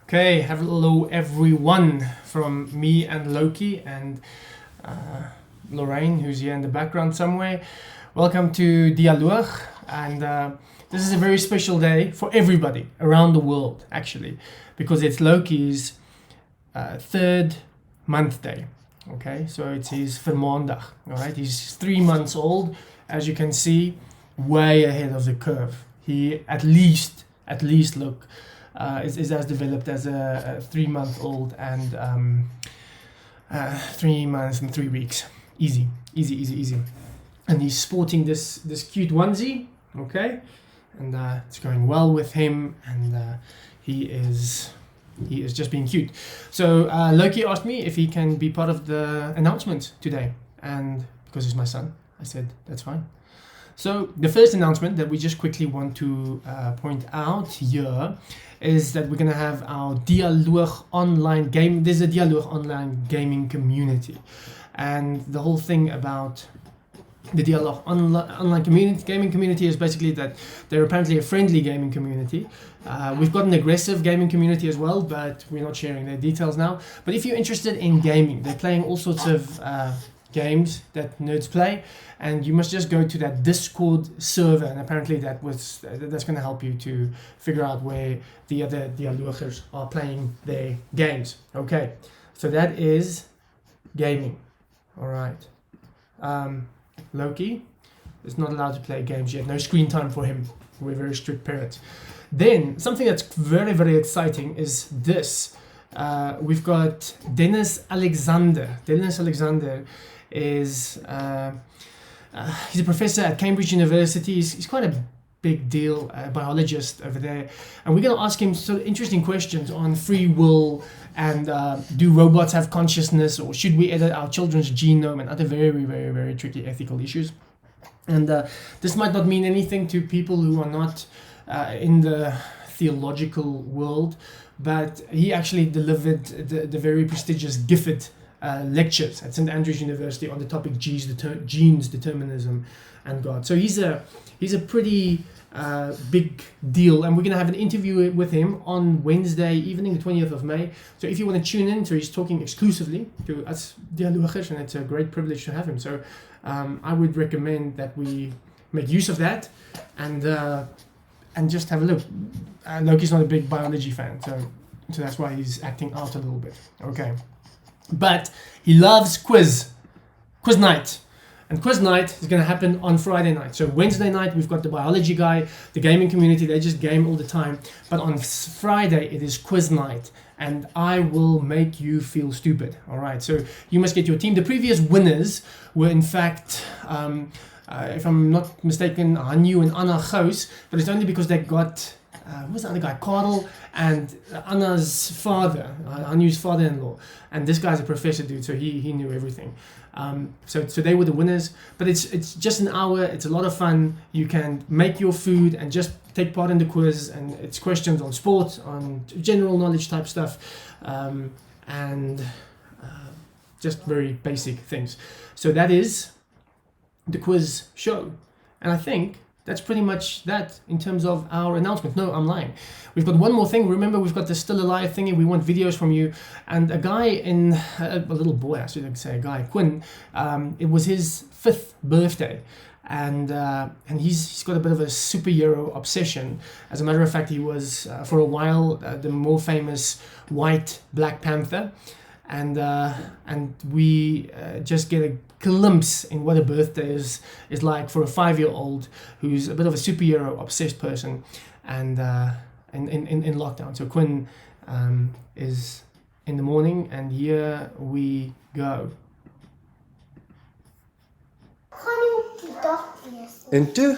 Okay, hello everyone from me and Loki and Lorraine, who's here in the background somewhere. Welcome to Dialoog, and this is a very special day for everybody around the world, actually, because it's Loki's third month day. Okay, so it's his vermaandag. All right, he's 3 months old, as you can see, way ahead of the curve. He at least look. Is as developed as a 3-month-old and 3 months and 3 weeks. Easy. And he's sporting this cute onesie, okay? And it's going well with him, and he is just being cute. So Loki asked me if he can be part of the announcement today, and because he's my son, I said that's fine. So the first announcement that we just quickly want to point out here is that we're going to have our Dialoog online game. There's a Dialoog online gaming community, and the whole thing about the Dialoog online gaming community is basically that they're apparently a friendly gaming community. We've got an aggressive gaming community as well, but we're not sharing their details now. But if you're interested in gaming, they're playing all sorts of games that nerds play, and you must just go to that Discord server, and apparently that's going to help you to figure out where the other Dialoogers are playing their games. Okay, so that is gaming. All right. Loki is not allowed to play games yet. No screen time for him. We're very strict parents. Then something that's very, very exciting is this. We've got Dennis Alexander. Dennis Alexander is he's a professor at Cambridge University. He's quite a big deal biologist over there, and we're going to ask him some interesting questions on free will and do robots have consciousness, or should we edit our children's genome, and other very, very, very tricky ethical issues. And this might not mean anything to people who are not in the theological world, but he actually delivered the very prestigious Gifford lectures at St Andrews University on the topic genes, determinism, and God. So he's a pretty big deal, and we're going to have an interview with him on Wednesday evening, the 20th of May. So if you want to tune in, so he's talking exclusively to us Dialoogers, and it's a great privilege to have him. So I would recommend that we make use of that and just have a look. Loki's not a big biology fan, so that's why he's acting out a little bit. Okay. But he loves quiz night. And quiz night is going to happen on Friday night. So Wednesday night, we've got the biology guy, the gaming community, they just game all the time. But on Friday, it is quiz night. And I will make you feel stupid. All right, so you must get your team. The previous winners were, in fact, if I'm not mistaken, Hanyu and Anna Gous. But it's only because they got... who was the other guy? Karel and Anna's father, Hanu's father-in-law. And this guy's a professor, dude, so he knew everything. So they were the winners. But it's just an hour. It's a lot of fun. You can make your food and just take part in the quiz. And it's questions on sport, on general knowledge type stuff, and just very basic things. So that is the quiz show. And I think that's pretty much that in terms of our announcement. No, I'm lying. We've got one more thing. Remember, we've got the Still Alive thingy. We want videos from you. And a guy a little boy, I should say, a guy, Quinn, it was his 5th birthday. And he's got a bit of a superhero obsession. As a matter of fact, he was, for a while, the more famous white Black Panther. And we just get a glimpse in what a birthday is like for a 5-year-old who's a bit of a superhero obsessed person, and in lockdown. So Quinn is in the morning, and here we go. Gaan nie op die dag wees. En toe,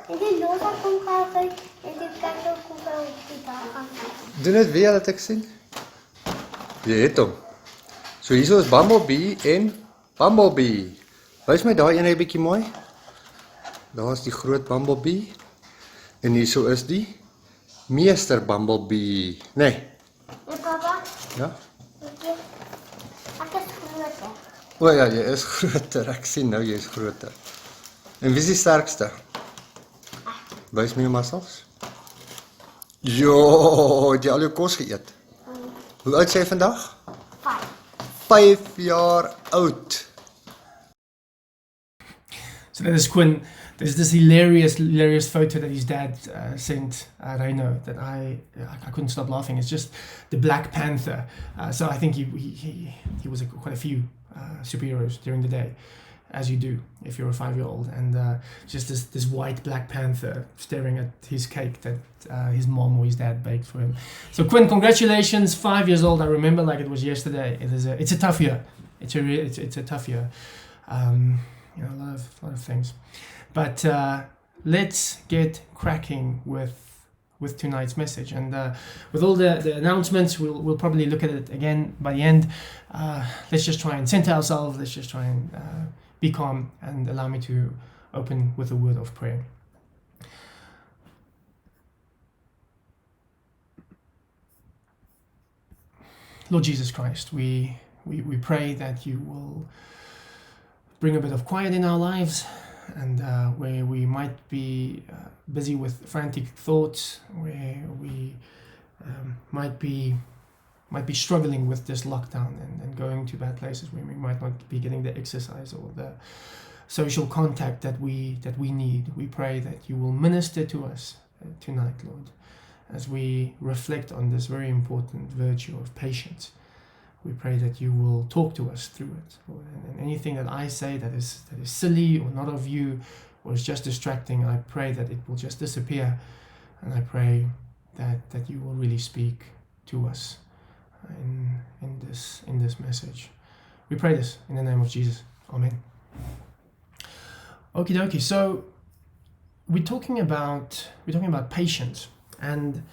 En die losa kom kyk en die kyk kom op die dag gaan. doen dit weer dat ek sien. Jy het hom. So hier is Bumblebee en Bumblebee. Wys my daai ene 'n bietjie mooi. Daar is die groot Bumblebee. En hier is die meester Bumblebee. Nee. En papa, Ja. ek is groter. O ja, jy is groter. Ek sien nou jy is groter. En wie is die sterkste? Wys my jou muscles. Jo, het jy al jou kos geëet? Hoe oud is jy vandag? 5. 5 jaar oud. So that is Quinn. There's this hilarious photo that his dad sent Reino that I couldn't stop laughing. It's just the Black Panther. So I think he was quite a few superheroes during the day, as you do if you're a 5-year-old, and just this white Black Panther staring at his cake that his mom or his dad baked for him. So Quinn, congratulations, 5 years old. I remember like it was yesterday. It's a tough year. It's a tough year. You know, a lot of things. But let's get cracking with tonight's message, and with all the announcements, we'll probably look at it again by the end. Let's just try and center ourselves. Let's just try and be calm, and allow me to open with a word of prayer. Lord Jesus Christ, we pray that you will bring a bit of quiet in our lives, and where we might be busy with frantic thoughts, where we might be struggling with this lockdown and going to bad places, where we might not be getting the exercise or the social contact that we need. We pray that you will minister to us tonight, Lord, as we reflect on this very important virtue of patience. We pray that you will talk to us through it, Lord. And anything that I say that is silly or not of you or is just distracting, I pray that it will just disappear. And I pray that you will really speak to us in this message. We pray this in the name of Jesus. Amen. Okie dokie. So we're talking about patience, and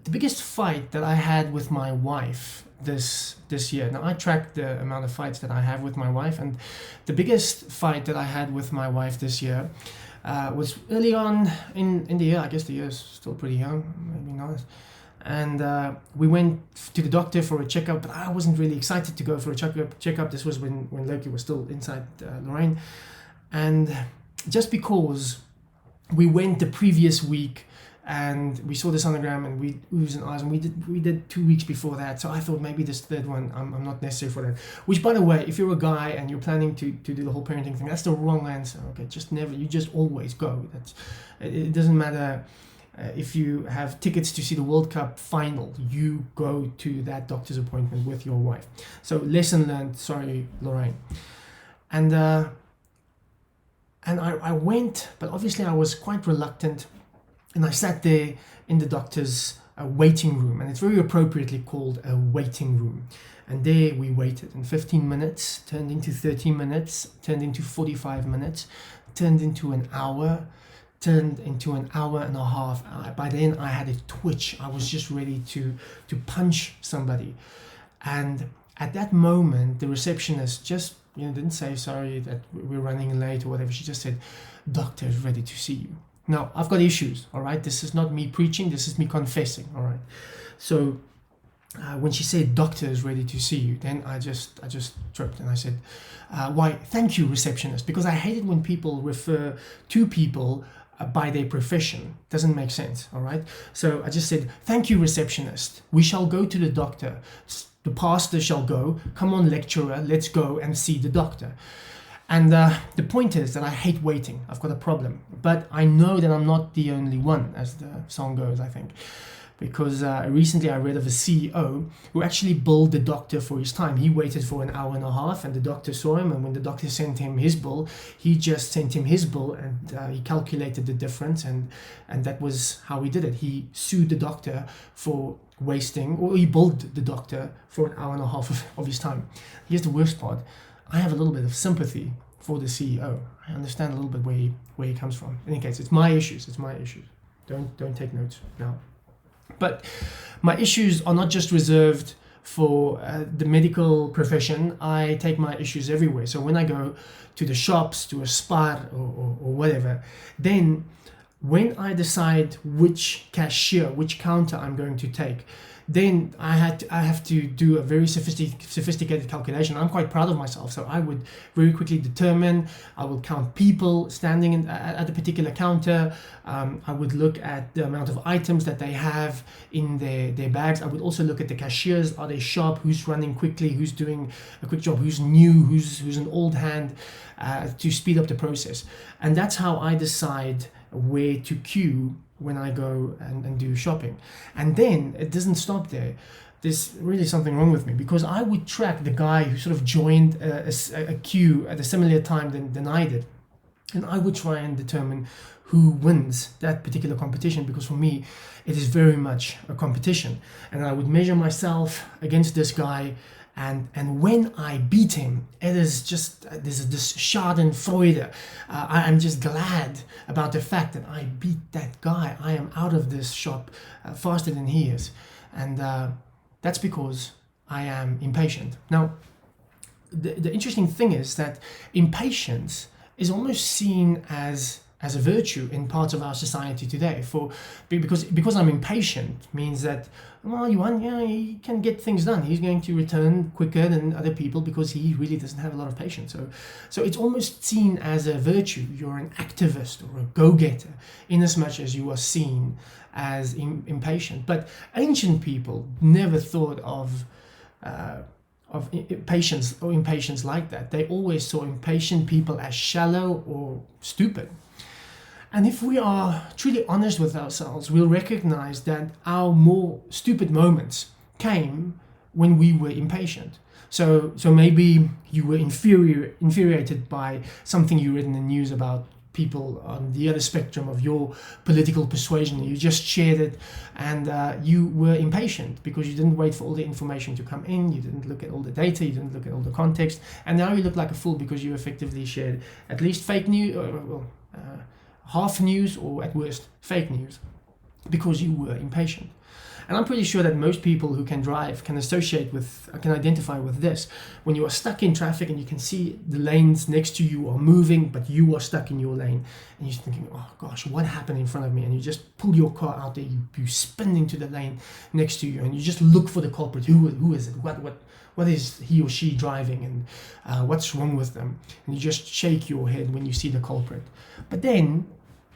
the biggest fight that I had with my wife this year. Now, I track the amount of fights that I have with my wife, and the biggest fight that I had with my wife this year was early on in the year. I guess the year is still pretty young, maybe not. And we went to the doctor for a checkup, but I wasn't really excited to go for a checkup. This was when Loki was still inside Lorraine. And just because we went the previous week, and we saw the sonogram, and we oohs and ahs, and we did 2 weeks before that. So I thought maybe this third one I'm not necessary for that. Which, by the way, if you're a guy and you're planning to do the whole parenting thing, that's the wrong answer. Okay, you just always go. It doesn't matter if you have tickets to see the World Cup final. You go to that doctor's appointment with your wife. So lesson learned. Sorry, Lorraine. And I went, but obviously I was quite reluctant. And I sat there in the doctor's waiting room, and it's very appropriately called a waiting room. And there we waited, and 15 minutes turned into 30 minutes, turned into 45 minutes, turned into an hour, turned into an hour and a half. By then I had a twitch. I was just ready to punch somebody. And at that moment, the receptionist just didn't say sorry that we're running late or whatever. She just said, "Doctor is ready to see you." Now, I've got issues, all right? This is not me preaching, this is me confessing, all right? So when she said, "Doctor is ready to see you," then I just tripped, and I said, "Why, thank you, receptionist," because I hate it when people refer to people by their profession. Doesn't make sense, all right? So I just said, "Thank you, receptionist. We shall go to the doctor. The pastor shall go. Come on, lecturer, let's go and see the doctor." And the point is that I hate waiting. I've got a problem. But I know that I'm not the only one, as the song goes, I think. Because recently I read of a CEO who actually billed the doctor for his time. He waited for an hour and a half, and the doctor saw him. And when the doctor sent him his bill, he just sent him his bill, and he calculated the difference. And that was how he did it. He sued the doctor for wasting, or he billed the doctor for an hour and a half of his time. Here's the worst part. I have a little bit of sympathy for the CEO. I understand a little bit where he comes from. In any case, it's my issues. Don't take notes now. But my issues are not just reserved for the medical profession. I take my issues everywhere. So when I go to the shops, to a spa or whatever, then when I decide which cashier, which counter I'm going to take, then I have to do a very sophisticated calculation. I'm quite proud of myself, so I would very quickly determine. I will count people standing at a particular counter. I would look at the amount of items that they have in their bags. I would also look at the cashiers. Are they sharp? Who's running quickly? Who's doing a quick job? Who's new? Who's an old hand? To speed up the process. And that's how I decide where to queue when I go and do shopping. And then it doesn't stop there. There's really something wrong with me, because I would track the guy who sort of joined a queue at a similar time than I did. And I would try and determine who wins that particular competition, because for me, it is very much a competition. And I would measure myself against this guy. And when I beat him, it is just, there's this schadenfreude. I'm just glad about the fact that I beat that guy. I am out of this shop faster than he is. And that's because I am impatient. Now, the interesting thing is that impatience is almost seen as a virtue in parts of our society today. Because I'm impatient means that, well, Johan, yeah, he can get things done. He's going to return quicker than other people because he really doesn't have a lot of patience. So it's almost seen as a virtue. You're an activist or a go-getter, in as much as you are seen as impatient. But ancient people never thought of patience or impatience like that. They always saw impatient people as shallow or stupid. And if we are truly honest with ourselves, we'll recognize that our more stupid moments came when we were impatient. So maybe you were infuriated by something you read in the news about people on the other spectrum of your political persuasion. You just shared it, and you were impatient because you didn't wait for all the information to come in. You didn't look at all the data. You didn't look at all the context. And now you look like a fool because you effectively shared at least fake news, half news, or at worst fake news, because you were impatient. And I'm pretty sure that most people who can drive can identify with this. When you are stuck in traffic and you can see the lanes next to you are moving, but you are stuck in your lane, and you're thinking, oh gosh, what happened in front of me? And you just pull your car out there, you spin into the lane next to you, and you just look for the culprit. Who is it? What is he or she driving, and what's wrong with them? And you just shake your head when you see the culprit. But then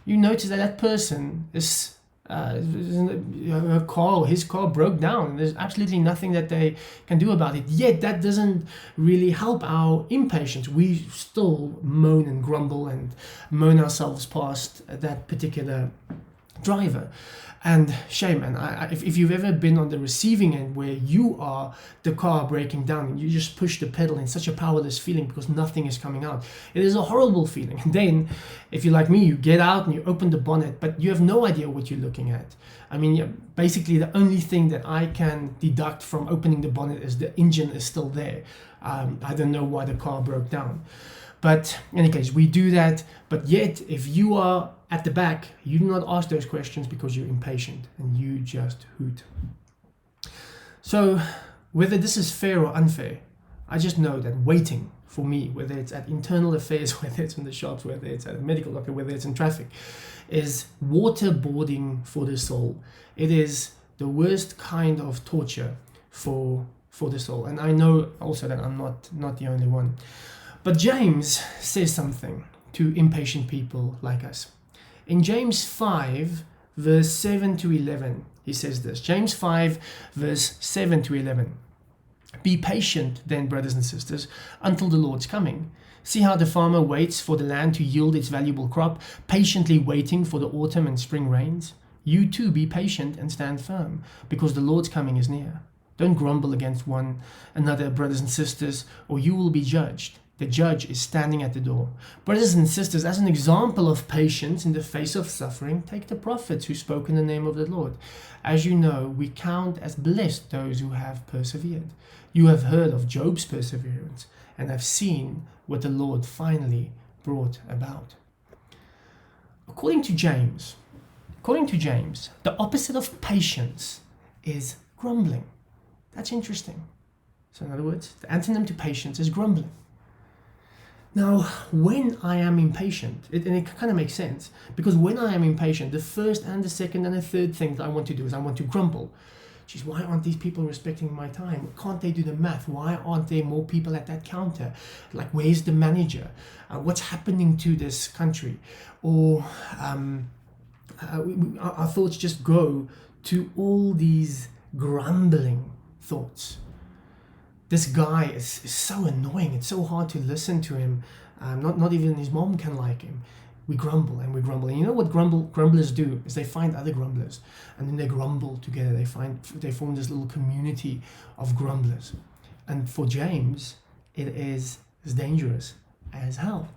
you notice that person is his car broke down. There's absolutely nothing that they can do about it. Yet that doesn't really help our impatience. We still moan and grumble and moan ourselves past that particular driver. And shame, and if you've ever been on the receiving end where you are the car breaking down and you just push the pedal in such a powerless feeling because nothing is coming out, it is a horrible feeling. And then, if you're like me, you get out and you open the bonnet, but you have no idea what you're looking at. I mean, basically the only thing that I can deduct from opening the bonnet is the engine is still there. I don't know why the car broke down. But in any case, we do that. But yet, if you are at the back, you do not ask those questions because you're impatient and you just hoot. So whether this is fair or unfair, I just know that waiting for me, whether it's at internal affairs, whether it's in the shops, whether it's at a medical doctor, whether it's in traffic, is waterboarding for the soul. It is the worst kind of torture for the soul. And I know also that I'm not the only one. But James says something to impatient people like us. In James 5, verse 7 to 11, he says this. James 5, verse 7 to 11. Be patient then, brothers and sisters, until the Lord's coming. See how the farmer waits for the land to yield its valuable crop, patiently waiting for the autumn and spring rains. You too be patient and stand firm, because the Lord's coming is near. Don't grumble against one another, brothers and sisters, or you will be judged. The judge is standing at the door. Brothers and sisters, as an example of patience in the face of suffering, take the prophets who spoke in the name of the Lord. As you know, we count as blessed those who have persevered. You have heard of Job's perseverance and have seen what the Lord finally brought about. According to James, the opposite of patience is grumbling. That's interesting. So in other words, the antonym to patience is grumbling. Now, when I am impatient, and it kind of makes sense, because when I am impatient, the first and the second and the third thing that I want to do is I want to grumble. Geez, why aren't these people respecting my time? Can't they do the math? Why aren't there more people at that counter? Like, where's the manager? What's happening to this country? Or our thoughts just go to all these grumbling thoughts. This guy is so annoying. It's so hard to listen to him. Not even his mom can like him. We grumble and we grumble. And you know what grumblers do is they find other grumblers, and then they grumble together. They form this little community of grumblers. And for James, it is as dangerous as hell.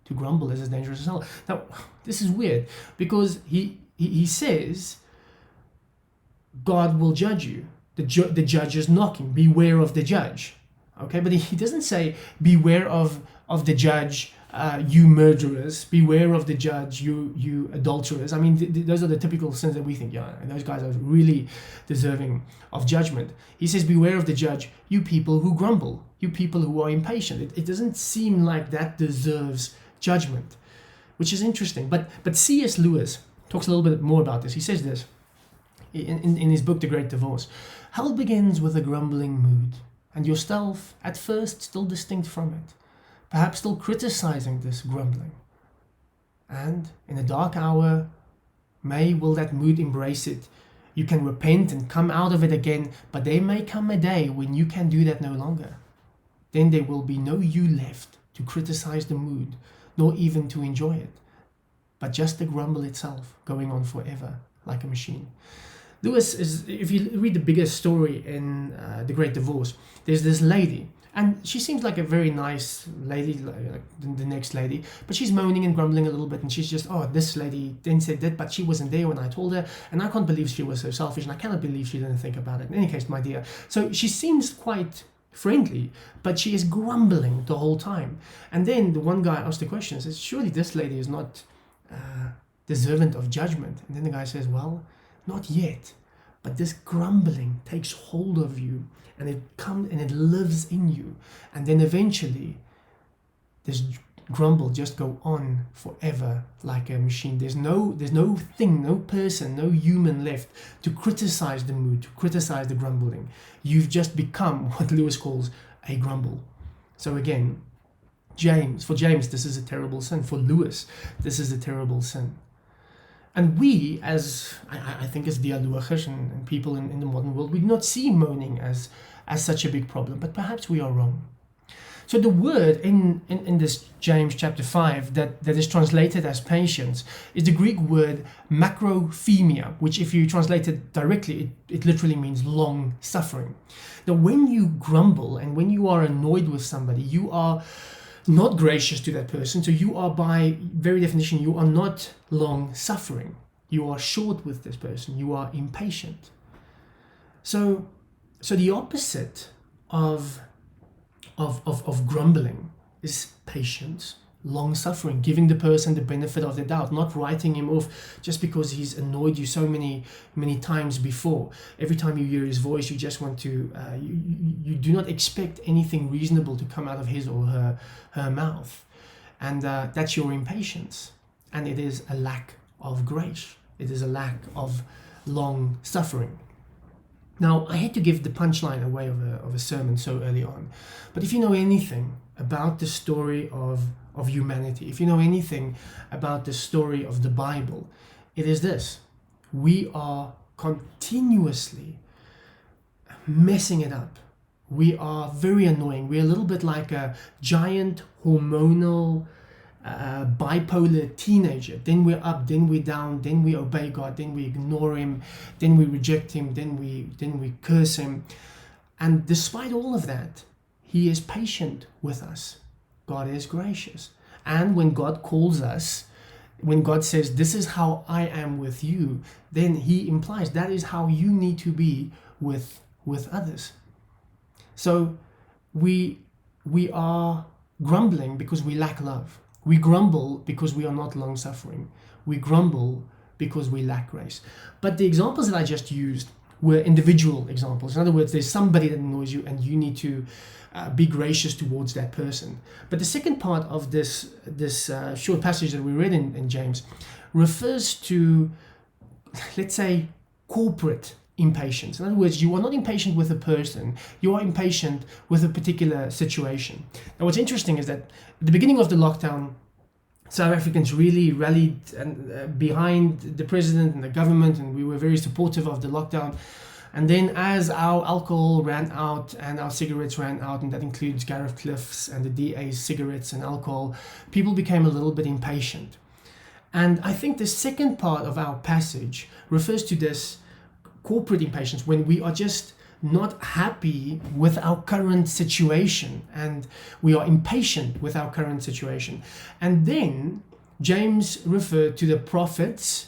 To grumble is as dangerous as hell. Now, this is weird because he says God will judge you. The judge is knocking. Beware of the judge. Okay, but he doesn't say beware of the judge, you murderers. Beware of the judge, you adulterers. I mean, those are the typical sins that we think, yeah, those guys are really deserving of judgment. He says beware of the judge, you people who grumble, you people who are impatient. It doesn't seem like that deserves judgment, which is interesting. But C.S. Lewis talks a little bit more about this. He says this in his book, The Great Divorce. Hell begins with a grumbling mood, and yourself, at first still distinct from it, perhaps still criticizing this grumbling. And in a dark hour, will that mood embrace it. You can repent and come out of it again, but there may come a day when you can do that no longer. Then there will be no you left to criticize the mood, nor even to enjoy it, but just the grumble itself, going on forever, like a machine. Lewis is, if you read the biggest story in The Great Divorce, there's this lady, and she seems like a very nice lady, like the next lady, but she's moaning and grumbling a little bit, and she's just, oh, this lady then said that, but she wasn't there when I told her, and I can't believe she was so selfish, and I cannot believe she didn't think about it. In any case, my dear. So she seems quite friendly, but she is grumbling the whole time. And then the one guy asked the question, says, surely this lady is not deserving of judgment. And then the guy says, well, not yet, but this grumbling takes hold of you, and it comes and it lives in you, and then eventually this grumble just go on forever like a machine. There's no thing, no person, no human left to criticize the mood, to criticize the grumbling. You've just become what Lewis calls a grumble. So again, for James, this is a terrible sin. For Lewis, this is a terrible sin. And we, as I think as dialogers and people in the modern world, we do not see moaning as such a big problem, but perhaps we are wrong. So the word in this James chapter 5 that is translated as patience is the Greek word makrothemia, which if you translate it directly, it literally means long suffering. Now when you grumble and when you are annoyed with somebody, you are not gracious to that person. So you are, by very definition, you are not long suffering. You are short with this person. You are impatient. So the opposite of grumbling is patience, long suffering, giving the person the benefit of the doubt, not writing him off just because he's annoyed you so many times before. Every time you hear his voice, you just want to, you do not expect anything reasonable to come out of his or her mouth. And that's your impatience. And it is a lack of grace. It is a lack of long suffering. Now, I hate to give the punchline away of a sermon so early on, but if you know anything about the story of humanity, if you know anything about the story of the Bible, it is this: we are continuously messing it up. We are very annoying. We're a little bit like a giant hormonal bipolar teenager. Then we're up, then we're down, then we obey God, then we ignore him, then we reject him, then we curse him. And despite all of that, he is patient with us. God is gracious. And when God calls us, when God says, this is how I am with you, then he implies that is how you need to be with others. So we are grumbling because we lack love. We grumble because we are not long-suffering. We grumble because we lack grace. But the examples that I just used were individual examples. In other words, there's somebody that annoys you and you need to be gracious towards that person. But the second part of this short passage that we read in James refers to, let's say, corporate impatience. In other words, you are not impatient with a person, you are impatient with a particular situation. Now what's interesting is that at the beginning of the lockdown, South Africans really rallied behind the president and the government, and we were very supportive of the lockdown. And then as our alcohol ran out and our cigarettes ran out, and that includes Gareth Cliff's and the DA's cigarettes and alcohol, people became a little bit impatient. And I think the second part of our passage refers to this corporate impatience, when we are just not happy with our current situation and we are impatient with our current situation. And then James referred to the prophets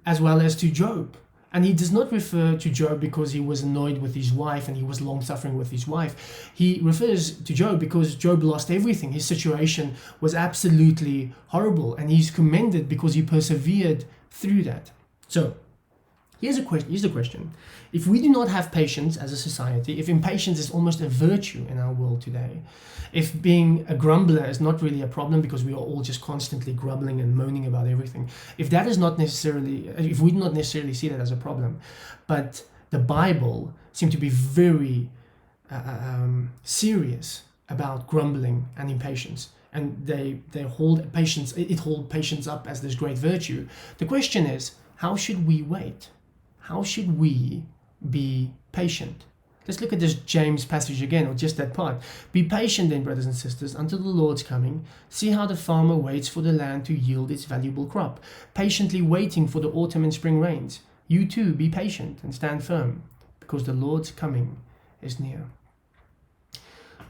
as well as to Job. And he does not refer to Job because he was annoyed with his wife and he was long suffering with his wife. He refers to Job because Job lost everything. His situation was absolutely horrible, and he's commended because he persevered through that. So here's the question. If we do not have patience as a society, if impatience is almost a virtue in our world today, if being a grumbler is not really a problem because we are all just constantly grumbling and moaning about everything, if we do not necessarily see that as a problem, but the Bible seems to be very serious about grumbling and impatience, and they hold patience, it holds patience up as this great virtue. The question is, how should we wait? How should we be patient? Let's look at this James passage again, or just that part. Be patient then, brothers and sisters, until the Lord's coming. See how the farmer waits for the land to yield its valuable crop, patiently waiting for the autumn and spring rains. You too, be patient and stand firm, because the Lord's coming is near.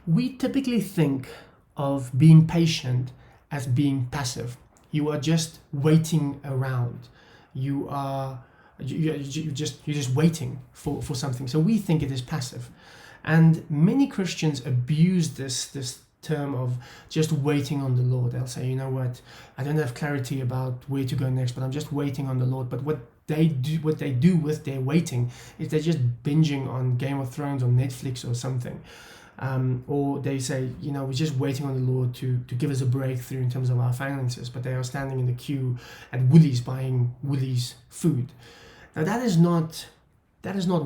We typically think of being patient as being passive. You are just waiting around. You're just waiting for something. So we think it is passive. And many Christians abuse this term of just waiting on the Lord. They'll say, you know what, I don't have clarity about where to go next, but I'm just waiting on the Lord. But what they do with their waiting is they're just binging on Game of Thrones on Netflix or something. Or they say, you know, we're just waiting on the Lord to give us a breakthrough in terms of our finances, but they are standing in the queue at Woolies buying Woolies food. Now that is not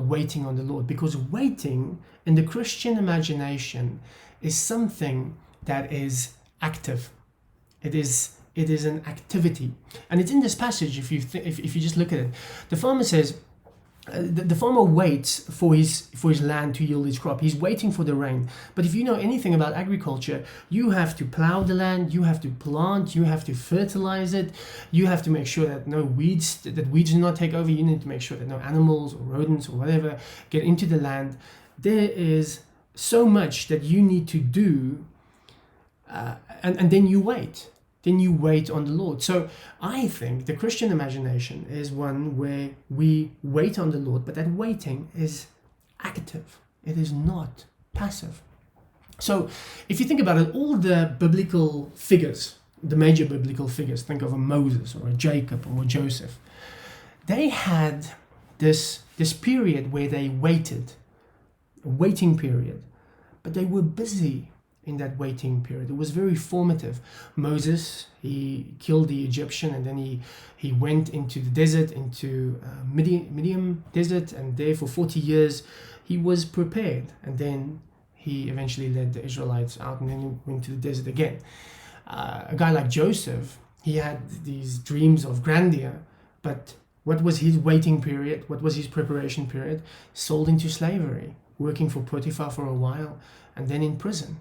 waiting on the Lord, because waiting in the Christian imagination is something that is active. It is an activity, and it's in this passage. If you just look at it, the farmer says, the farmer waits for his land to yield its crop. He's waiting for the rain. But if you know anything about agriculture, you have to plow the land, you have to plant, you have to fertilize it, you have to make sure that weeds do not take over. You need to make sure that no animals or rodents or whatever get into the land. There is so much that you need to do, and then you wait. Then you wait on the Lord. So I think the Christian imagination is one where we wait on the Lord, but that waiting is active. It is not passive. So if you think about it, all the biblical figures, the major biblical figures, think of a Moses or a Jacob or a Joseph, they had this period where they waited, a waiting period, but they were busy in that waiting period. It was very formative. Moses, he killed the Egyptian, and then he went into the desert, into Midian desert, and there for 40 years he was prepared, and then he eventually led the Israelites out, and then he went to the desert again. A guy like Joseph, he had these dreams of grandeur, but what was his waiting period? What was his preparation period? Sold into slavery, working for Potiphar for a while, and then in prison.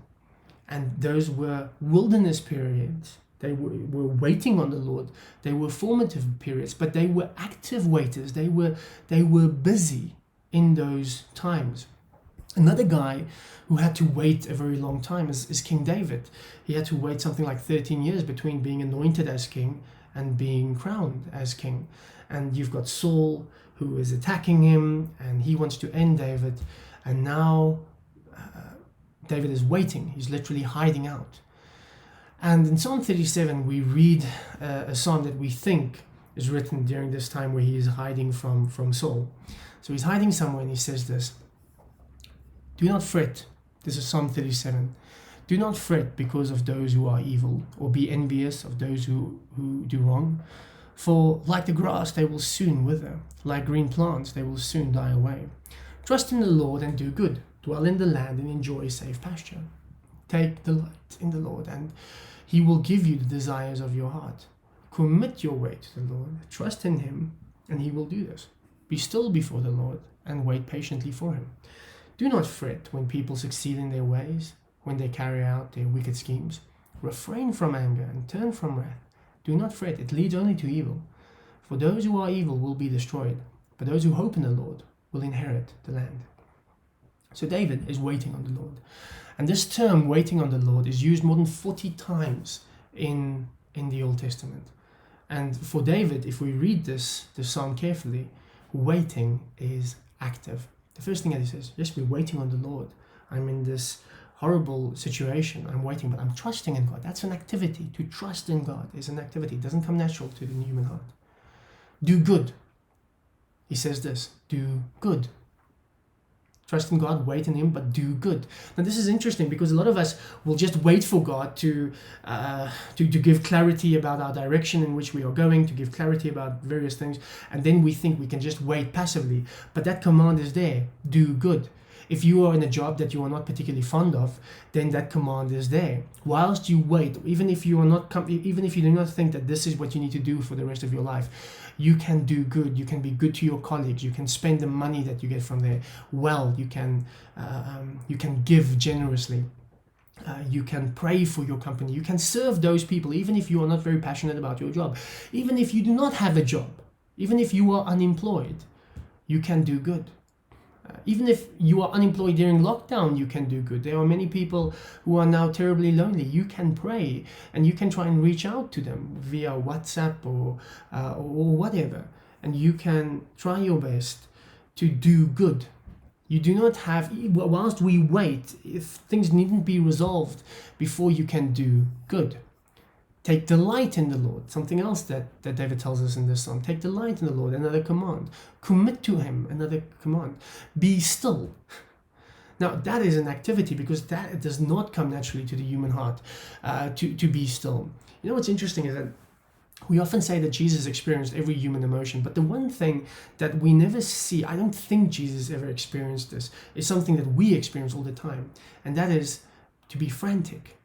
And those were wilderness periods. They were waiting on the Lord. They were formative periods, but they were active waiters. They were busy in those times. Another guy who had to wait a very long time is King David. He had to wait something like 13 years between being anointed as king and being crowned as king. And you've got Saul, who is attacking him, and he wants to end David. And now David is waiting. He's literally hiding out. And in Psalm 37, we read a psalm that we think is written during this time where he is hiding from Saul. So he's hiding somewhere and he says this: do not fret. This is Psalm 37. Do not fret because of those who are evil, or be envious of those who do wrong. For like the grass, they will soon wither. Like green plants, they will soon die away. Trust in the Lord and do good. Dwell in the land and enjoy safe pasture. Take delight in the Lord, and he will give you the desires of your heart. Commit your way to the Lord. Trust in him, and he will do this. Be still before the Lord, and wait patiently for him. Do not fret when people succeed in their ways, when they carry out their wicked schemes. Refrain from anger and turn from wrath. Do not fret, it leads only to evil. For those who are evil will be destroyed, but those who hope in the Lord will inherit the land. So David is waiting on the Lord. And this term, waiting on the Lord, is used more than 40 times in the Old Testament. And for David, if we read this psalm carefully, waiting is active. The first thing that he says, just be waiting on the Lord. I'm in this horrible situation. I'm waiting, but I'm trusting in God. That's an activity. To trust in God is an activity. It doesn't come natural to the human heart. Do good. He says this, do good. Trust in God, wait in him, but do good. Now this is interesting because a lot of us will just wait for God to give clarity about our direction in which we are going, to give clarity about various things, and then we think we can just wait passively. But that command is there, do good. If you are in a job that you are not particularly fond of, then that command is there. Whilst you wait, even if you do not think that this is what you need to do for the rest of your life, you can do good. You can be good to your colleagues. You can spend the money that you get from there well. You can give generously. You can pray for your company. You can serve those people, even if you are not very passionate about your job. Even if you do not have a job, even if you are unemployed, you can do good. Even if you are unemployed during lockdown, you can do good. There are many people who are now terribly lonely. You can pray and you can try and reach out to them via WhatsApp or whatever. And you can try your best to do good. You do not have, whilst we wait, if things needn't be resolved before you can do good. Take delight in the Lord. Something else that David tells us in this psalm. Take delight in the Lord, another command. Commit to him, another command. Be still. Now that is an activity because that does not come naturally to the human heart, to be still. You know what's interesting is that we often say that Jesus experienced every human emotion, but the one thing that we never see, I don't think Jesus ever experienced this, is something that we experience all the time. And that is to be frantic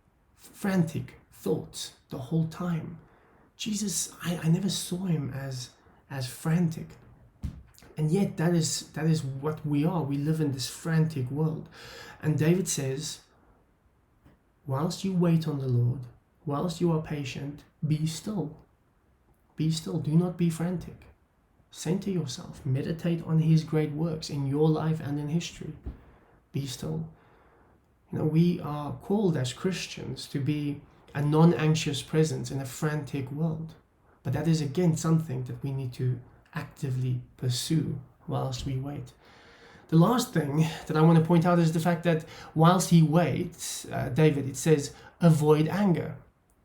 thoughts the whole time. Jesus, I never saw him as frantic. And yet that is what we are. We live in this frantic world. And David says, whilst you wait on the Lord, whilst you are patient, be still. Be still. Do not be frantic. Center yourself. Meditate on his great works in your life and in history. Be still. You know, we are called as Christians to be a non-anxious presence in a frantic world. But that is again something that we need to actively pursue whilst we wait. The last thing that I want to point out is the fact that whilst he waits, David, it says, avoid anger.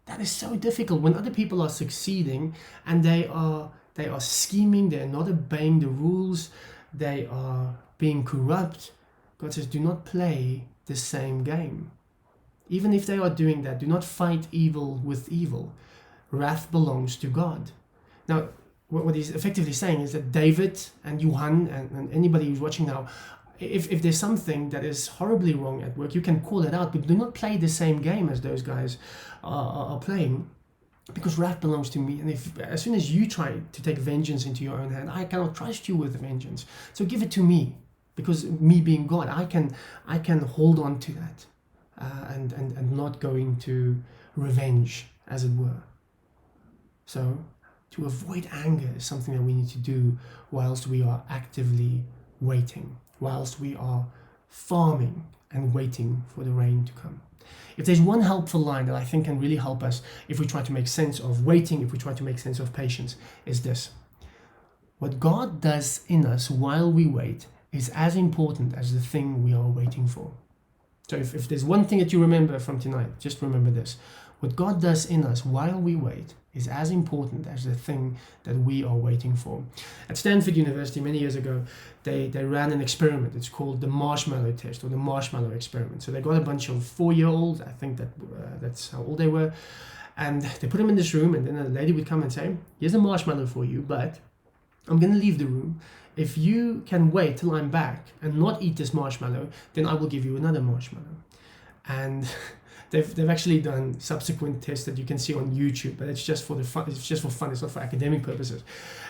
That is so difficult when other people are succeeding and they are scheming, they're not obeying the rules, they are being corrupt. God says, do not play the same game. Even if they are doing that, do not fight evil with evil. Wrath belongs to God. Now, what he's effectively saying is that David and Johan and anybody who's watching now, if there's something that is horribly wrong at work, you can call it out, but do not play the same game as those guys are playing, because wrath belongs to me. And as soon as you try to take vengeance into your own hand, I cannot trust you with vengeance. So give it to me, because me being God, I can hold on to that. And not going to revenge, as it were. So, to avoid anger is something that we need to do whilst we are actively waiting, whilst we are farming and waiting for the rain to come. If there's one helpful line that I think can really help us if we try to make sense of waiting, if we try to make sense of patience, is this. What God does in us while we wait is as important as the thing we are waiting for. So if there's one thing that you remember from tonight, just remember this. what God does in us while we wait is as important as the thing that we are waiting for. At Stanford University many years ago, they ran an experiment. It's called the marshmallow test, or the marshmallow experiment. So they got a bunch of 4-year-olds, I think that's how old they were, and they put them in this room, and then a lady would come and say, here's a marshmallow for you, but I'm going to leave the room. If you can wait till I'm back and not eat this marshmallow, then I will give you another marshmallow. And they've actually done subsequent tests that you can see on YouTube, but it's just for the fun. It's just for fun. It's not for academic purposes.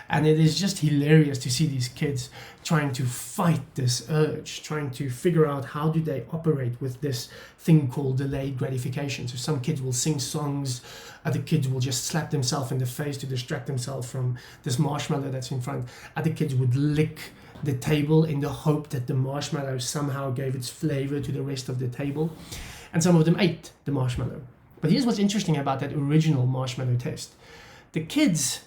And it is just hilarious to see these kids trying to fight this urge, trying to figure out how do they operate with this thing called delayed gratification. So some kids will sing songs, other kids will just slap themselves in the face to distract themselves from this marshmallow that's in front. Other kids would lick the table in the hope that the marshmallow somehow gave its flavor to the rest of the table. And some of them ate the marshmallow. But here's what's interesting about that original marshmallow test. The kids,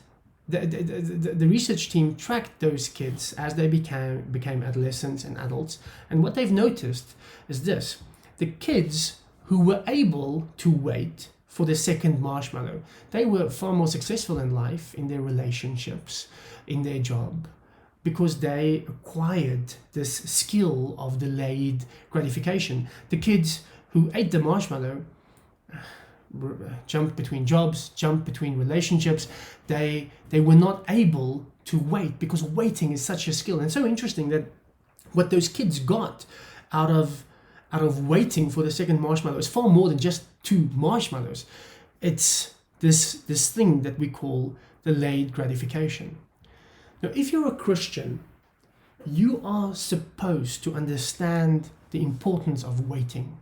the research team tracked those kids as they became adolescents and adults. And what they've noticed is this. The kids who were able to wait for the second marshmallow, they were far more successful in life, in their relationships, in their job, because they acquired this skill of delayed gratification. The kids who ate the marshmallow jumped between jobs, jumped between relationships. They were not able to wait, because waiting is such a skill. And it's so interesting that what those kids got out of waiting for the second marshmallow is far more than just 2 marshmallows. It's this thing that we call delayed gratification. Now, if you're a Christian, you are supposed to understand the importance of waiting.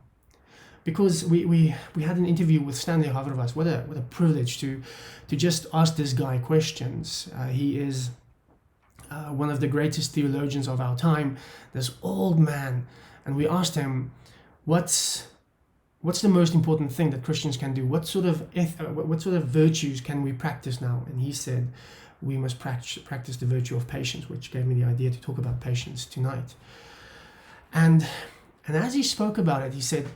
Because we had an interview with Stanley Haverwas. What a privilege to just ask this guy questions. He is one of the greatest theologians of our time, this old man. And we asked him, what's the most important thing that Christians can do? What sort of virtues can we practice now? And he said, we must practice the virtue of patience, which gave me the idea to talk about patience tonight. And as he spoke about it, he said,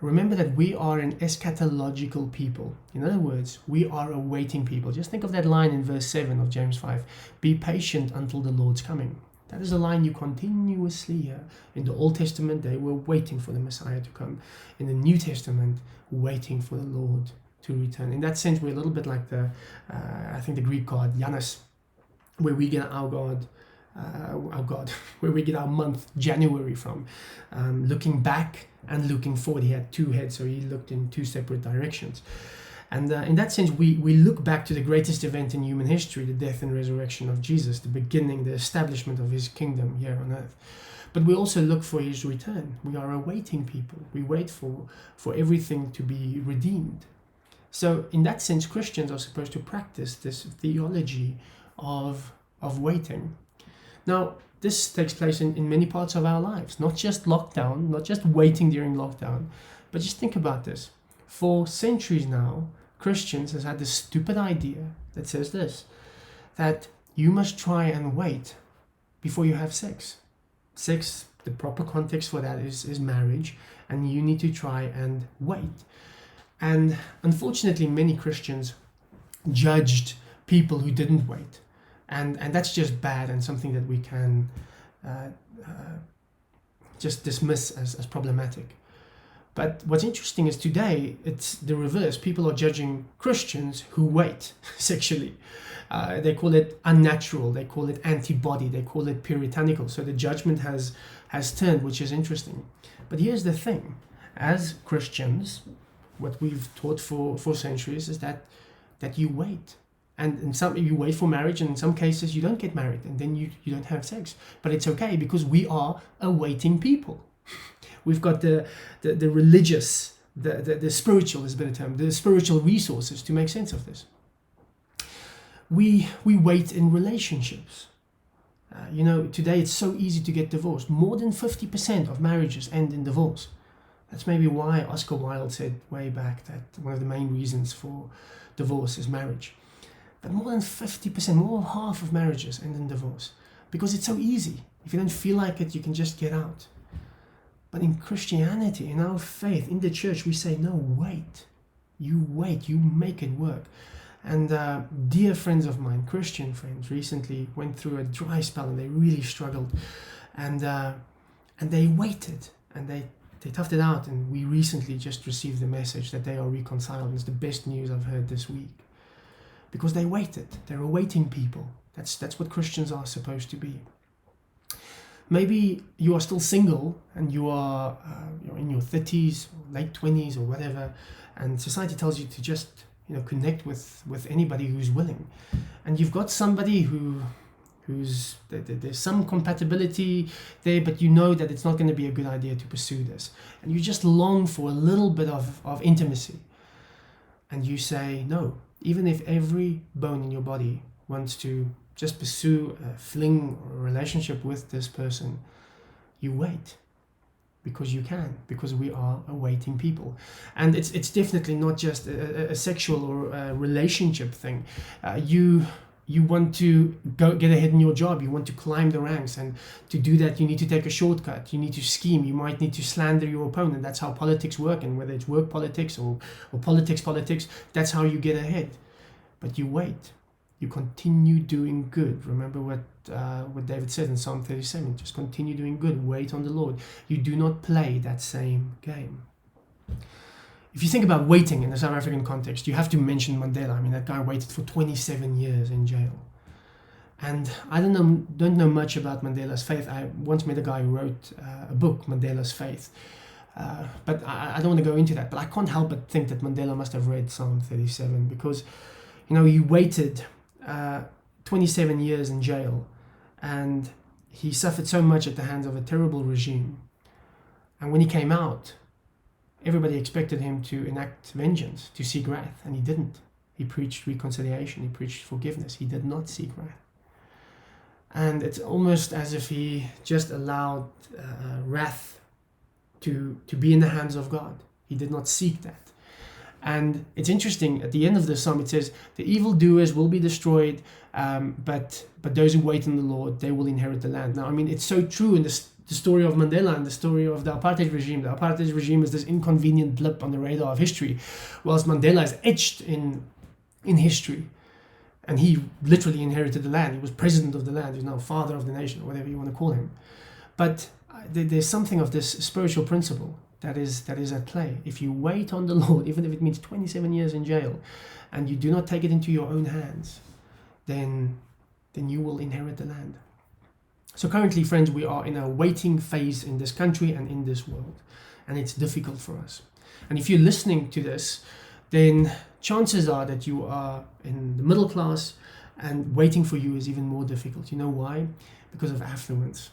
remember that we are an eschatological people. In other words, we are a waiting people. Just think of that line in verse 7 of James 5. Be patient until the Lord's coming. That is a line you continuously hear. In the Old Testament, they were waiting for the Messiah to come. In the New Testament, waiting for the Lord to return. In that sense, we're a little bit like I think the Greek god Janus, where we get our god, where we get our month January from. Looking back and looking forward. He had 2 heads, so he looked in 2 separate directions. And in that sense, we look back to the greatest event in human history, the death and resurrection of Jesus, the beginning, the establishment of his kingdom here on earth. But we also look for his return. We are a waiting people. We wait for everything to be redeemed. So in that sense, Christians are supposed to practice this theology of waiting. Now, this takes place in many parts of our lives, not just lockdown, not just waiting during lockdown, but just think about this. For centuries now, Christians has had this stupid idea that says this, that you must try and wait before you have sex. Sex, the proper context for that is marriage, and you need to try and wait. And unfortunately, many Christians judged people who didn't wait. And that's just bad, and something that we can just dismiss as problematic. But what's interesting is today, it's the reverse. People are judging Christians who wait sexually. They call it unnatural, they call it antibody, they call it puritanical. So the judgment has turned, which is interesting. But here's the thing. As Christians, what we've taught for centuries is that you wait. And in some, you wait for marriage, and in some cases you don't get married, and then you don't have sex. But it's okay, because we are a waiting people. We've got the religious, the spiritual is a better term, the spiritual resources to make sense of this. We wait in relationships. Today it's so easy to get divorced. More than 50% of marriages end in divorce. That's maybe why Oscar Wilde said way back that one of the main reasons for divorce is marriage. But more than 50%, more than half of marriages end in divorce. Because it's so easy. If you don't feel like it, you can just get out. But in Christianity, in our faith, in the church, we say, no, wait. You wait, you make it work. And dear friends of mine, Christian friends, recently went through a dry spell and they really struggled. And they waited and they toughed it out. And we recently just received the message that they are reconciled. It's the best news I've heard this week. Because they waited. They're awaiting people. That's what Christians are supposed to be. Maybe you are still single and you are you're in your 30s, or late 20s or whatever, and society tells you to just connect with anybody who's willing. And you've got somebody who's there's some compatibility there, but you know that it's not going to be a good idea to pursue this. And you just long for a little bit of intimacy. And you say no, even if every bone in your body wants to just pursue a fling or a relationship with this person, you wait. Because you can, because we are awaiting people. And it's definitely not just a sexual or a relationship thing. You want to get ahead in your job, you want to climb the ranks, and to do that you need to take a shortcut, you need to scheme, you might need to slander your opponent. That's how politics work, and whether it's work politics or politics, that's how you get ahead. But you wait. You continue doing good. Remember what David said in Psalm 37. Just continue doing good. Wait on the Lord. You do not play that same game. If you think about waiting in the South African context, you have to mention Mandela. I mean, that guy waited for 27 years in jail. And I don't know much about Mandela's faith. I once met a guy who wrote a book, Mandela's Faith. But I don't want to go into that. But I can't help but think that Mandela must have read Psalm 37 because, he waited 27 years in jail, and he suffered so much at the hands of a terrible regime. And when he came out, everybody expected him to enact vengeance, to seek wrath, and he didn't. He preached reconciliation, he preached forgiveness. He did not seek wrath. And it's almost as if he just allowed wrath to be in the hands of God. He did not seek that. And it's interesting, at the end of the psalm it says, the evildoers will be destroyed, but those who wait on the Lord, they will inherit the land. Now, I mean, it's so true in the story of Mandela and the story of the apartheid regime. The apartheid regime is this inconvenient blip on the radar of history, whilst Mandela is etched in history. And he literally inherited the land. He was president of the land. He's now father of the nation, or whatever you want to call him. But there's something of this spiritual principle that is at play. If you wait on the Lord, even if it means 27 years in jail, and you do not take it into your own hands, then you will inherit the land. So currently, friends, we are in a waiting phase in this country and in this world, and it's difficult for us. And if you're listening to this, then chances are that you are in the middle class, and waiting for you is even more difficult. You know why? Because of affluence.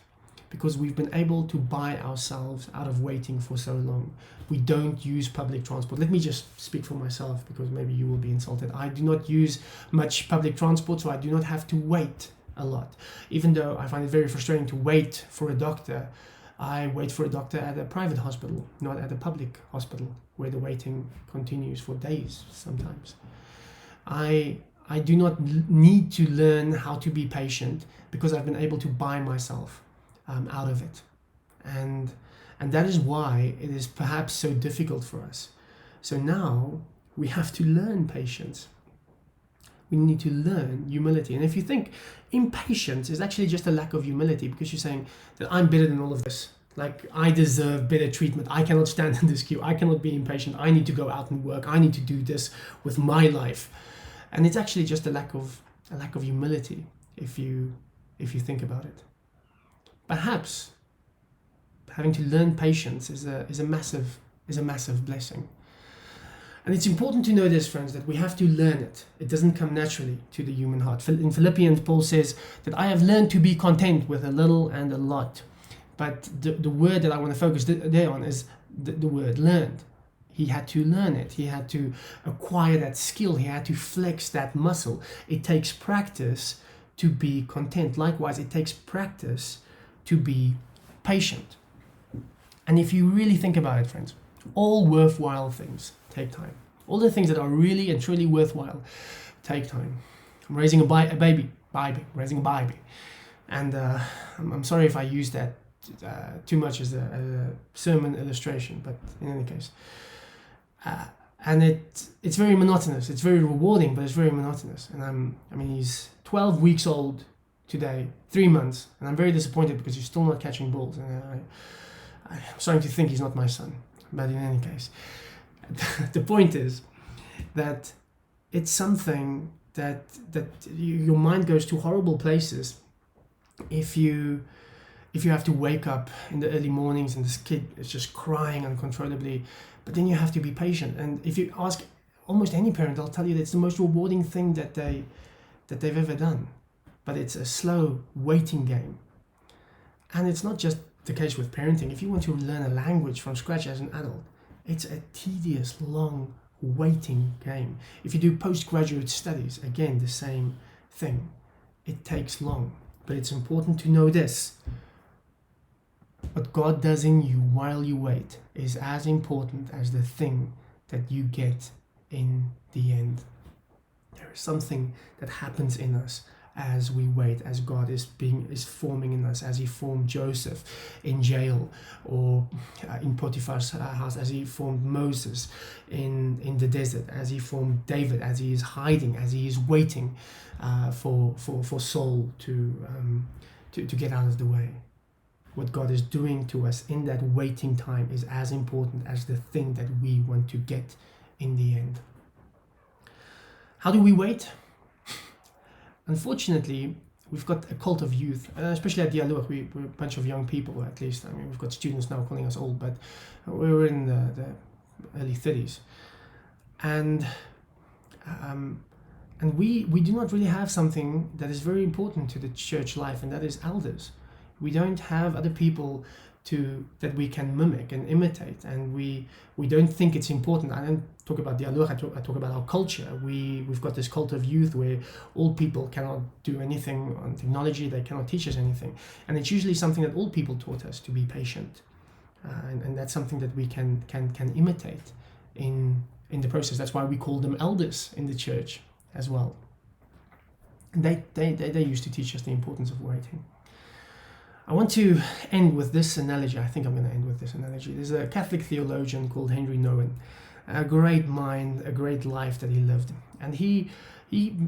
Because we've been able to buy ourselves out of waiting for so long. We don't use public transport. Let me just speak for myself, because maybe you will be insulted. I do not use much public transport, so I do not have to wait a lot. Even though I find it very frustrating to wait for a doctor, I wait for a doctor at a private hospital, not at a public hospital, where the waiting continues for days sometimes. I do not need to learn how to be patient, because I've been able to buy myself out of it. And that is why it is perhaps so difficult for us. So now we have to learn patience. We need to learn humility. And if you think impatience is actually just a lack of humility, because you're saying that I'm better than all of this, like I deserve better treatment, I cannot stand in this queue, I cannot be impatient, I need to go out and work, I need to do this with my life. And it's actually just a lack of humility if you think about it. Perhaps having to learn patience is a massive blessing. And it's important to know this, friends, that we have to learn it. It doesn't come naturally to the human heart. In Philippians, Paul says that I have learned to be content with a little and a lot. But the word that I want to focus there on is the word learned. He had to learn it. He had to acquire that skill. He had to flex that muscle. It takes practice to be content. Likewise, it takes practice to be patient. And if you really think about it, friends, all worthwhile things take time. All the things that are really and truly worthwhile take time. I'm raising a baby, and I'm sorry if I use that too much as a sermon illustration, but in any case, and it's very monotonous. It's very rewarding, but it's very monotonous. And he's 12 weeks old today, 3 months, and I'm very disappointed because he's still not catching balls. And I'm starting to think he's not my son. But in any case, the point is that it's something that your mind goes to horrible places if you have to wake up in the early mornings and this kid is just crying uncontrollably, but then you have to be patient. And if you ask almost any parent, they'll tell you that it's the most rewarding thing that they've ever done. But it's a slow waiting game. And it's not just the case with parenting. If you want to learn a language from scratch as an adult, it's a tedious, long waiting game. If you do postgraduate studies, again, the same thing. It takes long. But it's important to know this. What God does in you while you wait is as important as the thing that you get in the end. There is something that happens in us as we wait, as God is forming in us, as he formed Joseph in jail, or in Potiphar's house, as he formed Moses in the desert, as he formed David, as he is hiding, as he is waiting for Saul to get out of the way. What God is doing to us in that waiting time is as important as the thing that we want to get in the end. How do we wait? Unfortunately, we've got a cult of youth, especially at Dialoog. We're a bunch of young people, at least. I mean, we've got students now calling us old, but we're in the early 30s. And we do not really have something that is very important to the church life, and that is elders. We don't have other people that we can mimic and imitate, and we don't think it's important. I don't talk about Dialoog, I talk about our culture. We've got this cult of youth where old people cannot do anything on technology, they cannot teach us anything. And it's usually something that old people taught us, to be patient. And that's something that we can imitate in the process. That's why we call them elders in the church as well. And they used to teach us the importance of waiting. I want to end with this analogy. I think I'm going to end with this analogy. There's a Catholic theologian called Henry Nouwen, a great mind, a great life that he lived. And he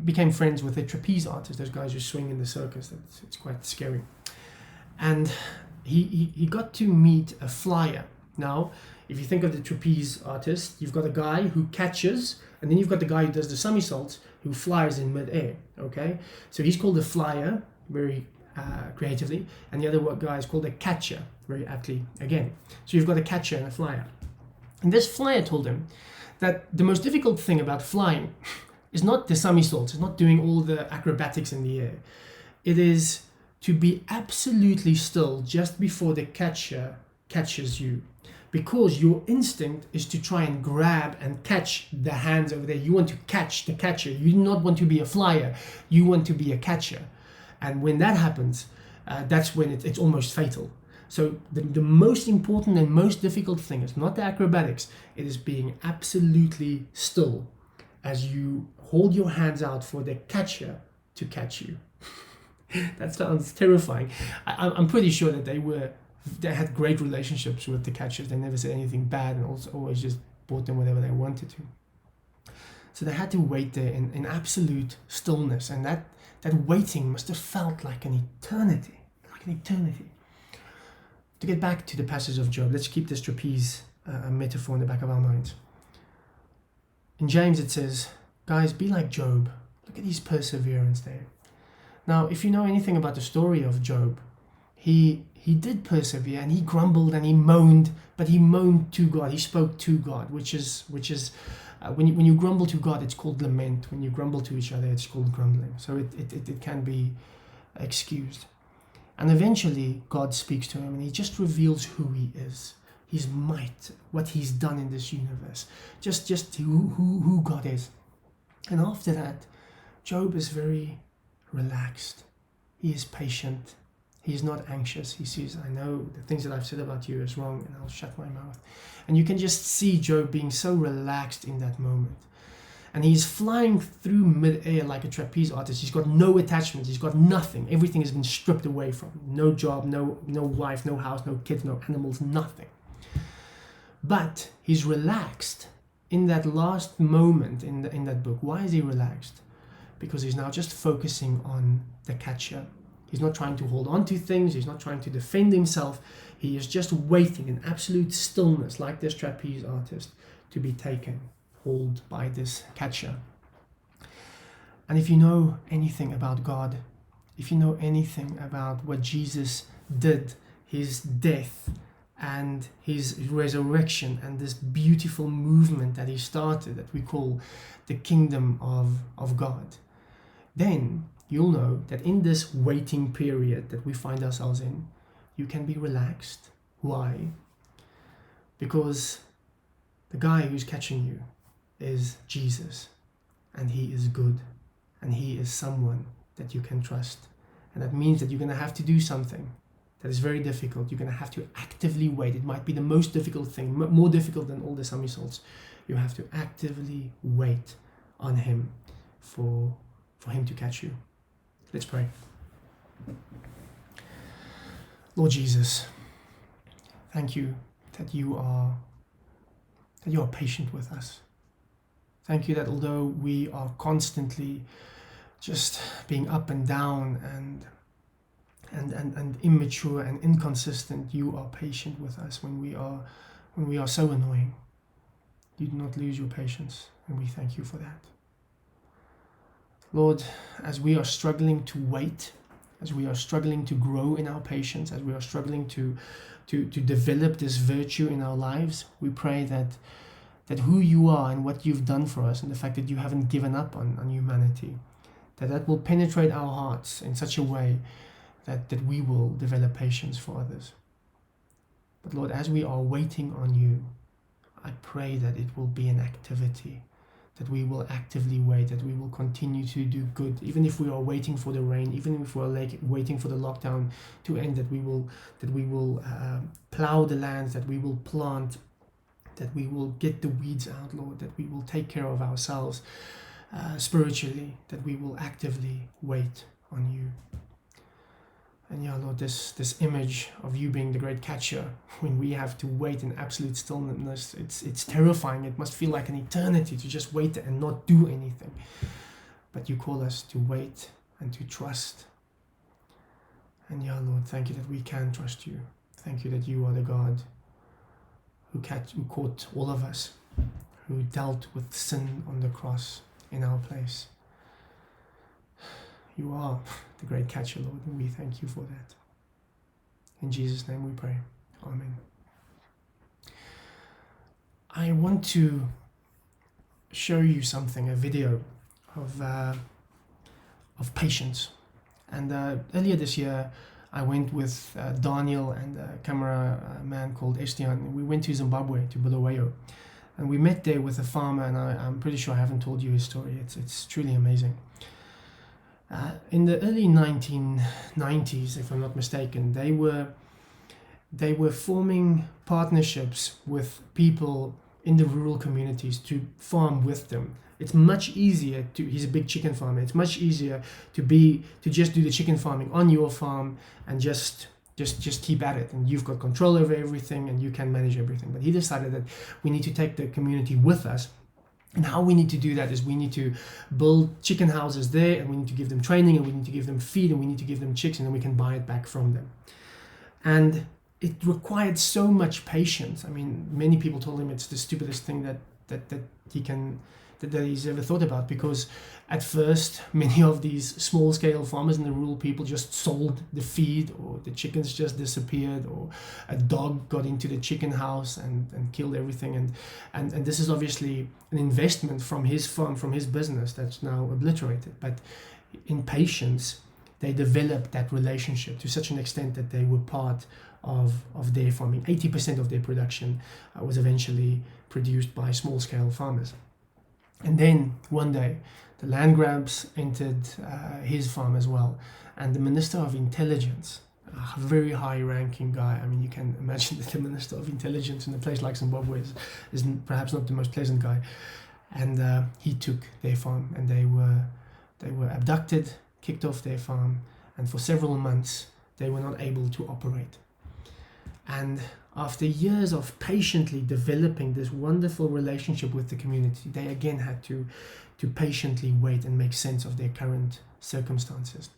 became friends with a trapeze artist, those guys who swing in the circus. It's quite scary. And he got to meet a flyer. Now, if you think of the trapeze artist, you've got a guy who catches, and then you've got the guy who does the somersaults, who flies in midair, okay? So he's called a flyer, very creatively, and the other guy is called a catcher, very aptly again. So you've got a catcher and a flyer. And this flyer told him that the most difficult thing about flying is not the somersaults, it's not doing all the acrobatics in the air. It is to be absolutely still just before the catcher catches you. Because your instinct is to try and grab and catch the hands over there. You want to catch the catcher. You do not want to be a flyer. You want to be a catcher. And when that happens, that's when it's almost fatal. So the most important and most difficult thing is not the acrobatics. It is being absolutely still as you hold your hands out for the catcher to catch you. That sounds terrifying. I'm pretty sure that they had great relationships with the catchers. They never said anything bad, and also always just bought them whatever they wanted to. So they had to wait there in absolute stillness, and that waiting must have felt like an eternity. To get back to the passage of Job, let's keep this trapeze metaphor in the back of our minds. In James it says, guys, be like Job. Look at his perseverance there. Now, if you know anything about the story of Job, he did persevere, and he grumbled and he moaned, but he moaned to God. He spoke to God, which is when you grumble to God, it's called lament. When you grumble to each other, it's called grumbling. So it can be excused. And eventually, God speaks to him, and he just reveals who he is, his might, what he's done in this universe, just who God is. And after that, Job is very relaxed. He is patient. He is not anxious. He says, I know the things that I've said about you is wrong, and I'll shut my mouth. And you can just see Job being so relaxed in that moment. And he's flying through mid-air like a trapeze artist. He's got no attachments. He's got nothing. Everything has been stripped away from him. No job, no wife, no house, no kids, no animals, nothing. But he's relaxed in that last moment in that book, why is he relaxed? Because he's now just focusing on the catcher. He's not trying to hold on to things. He's not trying to defend himself. He is just waiting in absolute stillness, like this trapeze artist, to be taken hold by this catcher. And if you know anything about God, if you know anything about what Jesus did, his death and his resurrection and this beautiful movement that he started that we call the kingdom of God, then you'll know that in this waiting period that we find ourselves in, you can be relaxed. Why? Because the guy who's catching you is Jesus, and he is good, and he is someone that you can trust. And that means that you're going to have to do something that is very difficult. You're going to have to actively wait. It might be the most difficult thing, more difficult than all the somersaults. You have to actively wait on him for him to catch you. Let's pray. Lord Jesus, thank you that you are patient with us. Thank you that although we are constantly just being up and down and immature and inconsistent, you are patient with us when we are so annoying. You do not lose your patience, and we thank you for that. Lord, as we are struggling to wait, as we are struggling to grow in our patience, as we are struggling to develop this virtue in our lives, we pray that who you are and what you've done for us and the fact that you haven't given up on humanity, that will penetrate our hearts in such a way that we will develop patience for others. But Lord, as we are waiting on you, I pray that it will be an activity, that we will actively wait, that we will continue to do good, even if we are waiting for the rain, even if we are waiting for the lockdown to end, that we will plow the lands, that we will plant, that we will get the weeds out, Lord, that we will take care of ourselves spiritually, that we will actively wait on you. And yeah, Lord, this image of you being the great catcher, when we have to wait in absolute stillness, it's terrifying. It must feel like an eternity to just wait and not do anything. But you call us to wait and to trust. And yeah, Lord, thank you that we can trust you. Thank you that you are the God who caught all of us, who dealt with sin on the cross in our place. You are the great catcher, Lord, and we thank you for that. In Jesus' name we pray. Amen. I want to show you something, a video of patience. And earlier this year, I went with Daniel and a cameraman called Estian. We went to Zimbabwe, to Bulawayo. And we met there with a farmer, and I'm pretty sure I haven't told you his story. It's truly amazing. In the early 1990s, if I'm not mistaken, they were forming partnerships with people in the rural communities to farm with them. It's much easier he's a big chicken farmer. It's much easier to just do the chicken farming on your farm and just keep at it, and you've got control over everything and you can manage everything. But he decided that we need to take the community with us. And how we need to do that is we need to build chicken houses there, and we need to give them training, and we need to give them feed, and we need to give them chicks, and then we can buy it back from them. And it required so much patience. I mean, many people told him it's the stupidest thing that he's ever thought about, because at first many of these small-scale farmers and the rural people just sold the feed, or the chickens just disappeared, or a dog got into the chicken house and killed everything, and this is obviously an investment from his farm, from his business, that's now obliterated. But in patience, they developed that relationship to such an extent that they were part of their farming. 80% of their production was eventually produced by small-scale farmers. And then one day, the land grabs entered his farm as well. And the Minister of Intelligence, a very high-ranking guy, I mean, you can imagine that the Minister of Intelligence in a place like Zimbabwe is perhaps not the most pleasant guy. And he took their farm, and they were abducted, kicked off their farm, and for several months, they were not able to operate. And after years of patiently developing this wonderful relationship with the community, they again had to patiently wait and make sense of their current circumstances.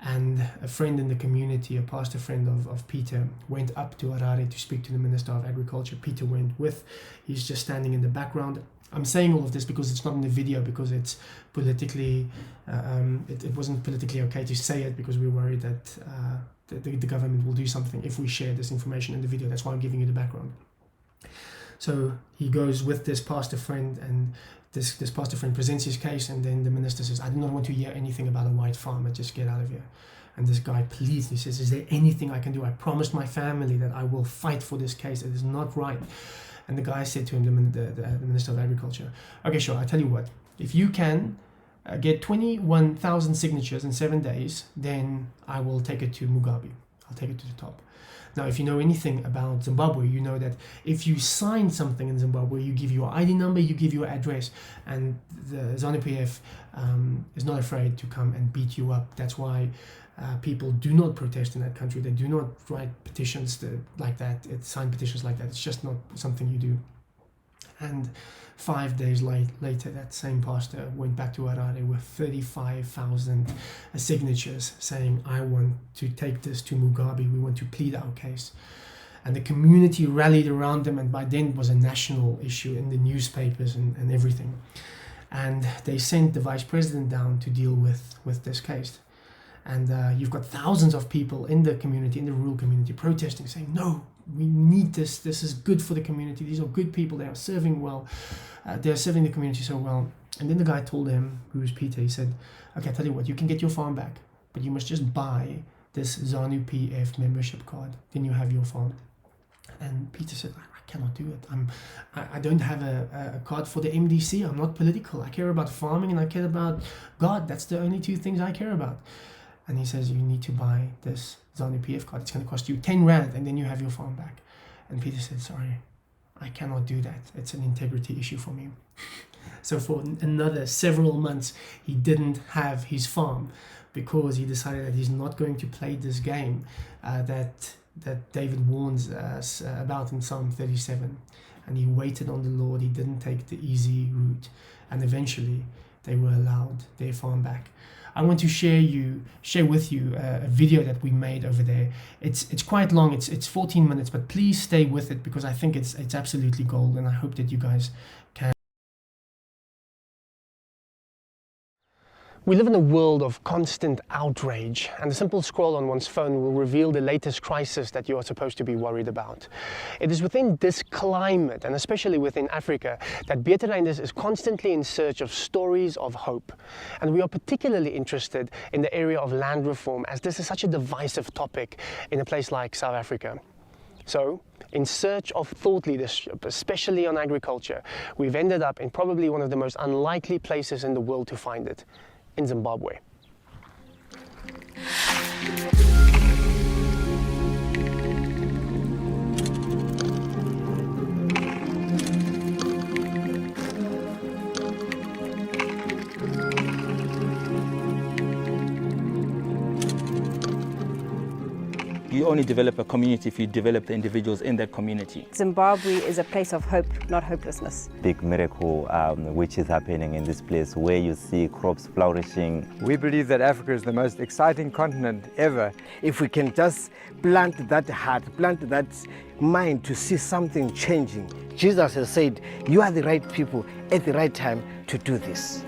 And a friend in the community, a pastor friend of Peter, went up to Harare to speak to the Minister of Agriculture. Peter went with. He's just standing in the background. I'm saying all of this because it's not in the video, because it's politically, it wasn't politically okay to say it, because we're worried that the government will do something if we share this information in the video. That's why I'm giving you the background. So he goes with this pastor friend, and this pastor friend presents his case, and then the minister says, I do not want to hear anything about a white farmer, just get out of here. And this guy pleads, he says, is there anything I can do? I promised my family that I will fight for this case. It is not right. And the guy said to him, the Minister of Agriculture, okay, sure, I tell you what, if you can get 21,000 signatures in 7 days, then I will take it to Mugabe. I'll take it to the top. Now, if you know anything about Zimbabwe, you know that if you sign something in Zimbabwe, you give your ID number, you give your address, and the ZANU-PF is not afraid to come and beat you up. That's why people do not protest in that country. They do not write petitions like that, sign petitions like that. It's just not something you do. And 5 days later, that same pastor went back to Harare with 35,000 signatures saying, I want to take this to Mugabe. We want to plead our case. And the community rallied around them, and by then it was a national issue in the newspapers and everything. And they sent the vice president down to deal with this case. And you've got thousands of people in the community, in the rural community, protesting, saying, no, we need this. This is good for the community. These are good people. They are serving well. They're serving the community so well. And then the guy told him, who was Peter, he said, okay, I tell you what, you can get your farm back, but you must just buy this ZANU-PF membership card. Then you have your farm. And Peter said, I cannot do it. I don't have a card for the MDC. I'm not political. I care about farming and I care about God. That's the only two things I care about. And he says, you need to buy this ZANU-PF card. It's going to cost you 10 Rand, and then you have your farm back. And Peter said, sorry, I cannot do that. It's an integrity issue for me. So for another several months, he didn't have his farm, because he decided that he's not going to play this game that David warns us about in Psalm 37. And he waited on the Lord. He didn't take the easy route. And eventually, they were allowed their farm back. I want to share with you a video that we made over there. It's quite long. It's 14 minutes, but please stay with it, because I think it's absolutely gold, and I hope that you guys can. We live in a world of constant outrage, and a simple scroll on one's phone will reveal the latest crisis that you are supposed to be worried about. It is within this climate, and especially within Africa, that Beter Reinders is constantly in search of stories of hope. And we are particularly interested in the area of land reform, as this is such a divisive topic in a place like South Africa. So, in search of thought leadership, especially on agriculture, we've ended up in probably one of the most unlikely places in the world to find it, in Zimbabwe. You only develop a community if you develop the individuals in that community. Zimbabwe is a place of hope, not hopelessness. Big miracle which is happening in this place, where you see crops flourishing. We believe that Africa is the most exciting continent ever. If we can just plant that heart, plant that mind to see something changing. Jesus has said, you are the right people at the right time to do this.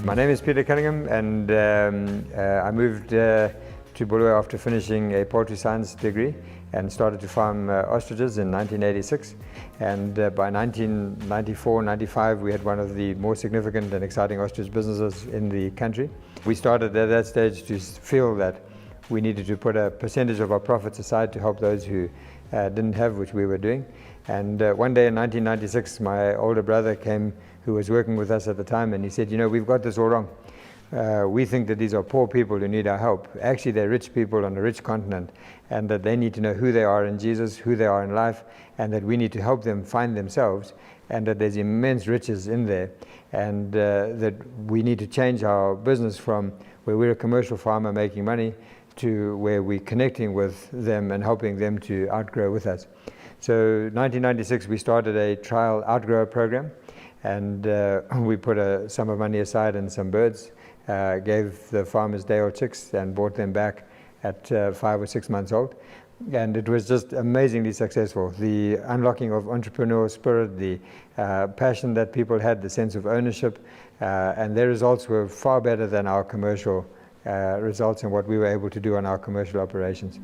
My name is Peter Cunningham, and I moved to Bulawayo after finishing a poultry science degree and started to farm ostriches in 1986. And by 1994-95, we had one of the more significant and exciting ostrich businesses in the country. We started at that stage to feel that we needed to put a percentage of our profits aside to help those who didn't have, which we were doing. And one day in 1996, my older brother came, who was working with us at the time, and he said, you know, we've got this all wrong. we think that these are poor people who need our help. Actually, they're rich people on a rich continent, and that they need to know who they are in Jesus, who they are in life, and that we need to help them find themselves, and that there's immense riches in there, and that we need to change our business from where we're a commercial farmer making money to where we're connecting with them and helping them to outgrow with us. So 1996 we started a trial outgrower program, and we put a sum of money aside and some birds, gave the farmers day-old chicks and brought them back at 5 or 6 months old. And it was just amazingly successful. The unlocking of entrepreneurial spirit, the passion that people had, the sense of ownership, and their results were far better than our commercial results and what we were able to do on our commercial operations.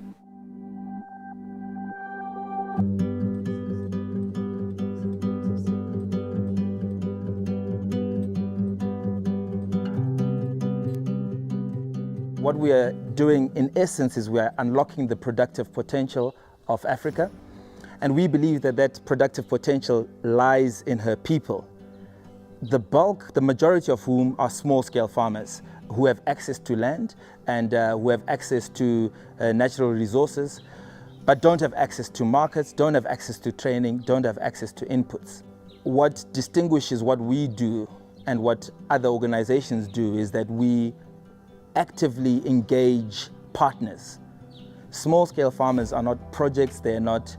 What we are doing in essence is we are unlocking the productive potential of Africa, and we believe that that productive potential lies in her people. The majority of whom are small-scale farmers who have access to land and who have access to natural resources, but don't have access to markets, don't have access to training, don't have access to inputs. What distinguishes what we do and what other organizations do is that we actively engage partners. Small-scale farmers are not projects, they're not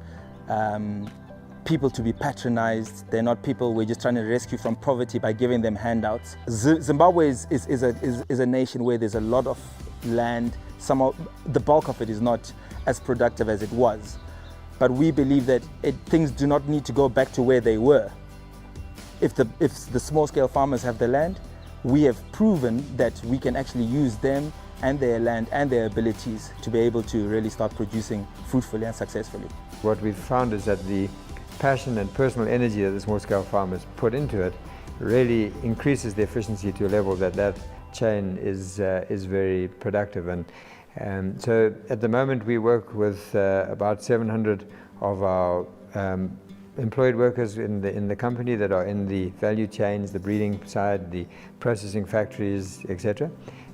people to be patronized, they're not people we're just trying to rescue from poverty by giving them handouts. Zimbabwe is a nation where there's a lot of land. The bulk of it is not as productive as it was. But we believe that things do not need to go back to where they were. If the small-scale farmers have the land, we have proven that we can actually use them and their land and their abilities to be able to really start producing fruitfully and successfully. What we've found is that the passion and personal energy that the small-scale farmers put into it really increases the efficiency to a level that chain is very productive. And so at the moment we work with about 700 of our employed workers in the company that are in the value chains, the breeding side, the processing factories, etc.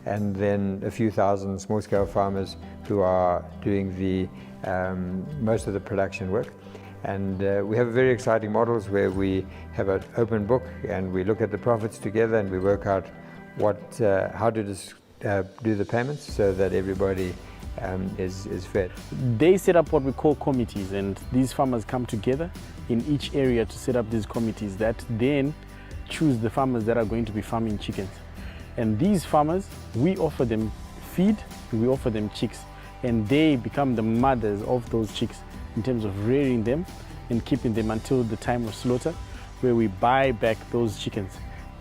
And then a few thousand small-scale farmers who are doing the most of the production work. And we have very exciting models where we have an open book and we look at the profits together and we work out how to do the payments so that everybody is fed. They set up what we call committees, and these farmers come together in each area to set up these committees that then choose the farmers that are going to be farming chickens. And these farmers, we offer them feed, we offer them chicks, and they become the mothers of those chicks in terms of rearing them and keeping them until the time of slaughter, where we buy back those chickens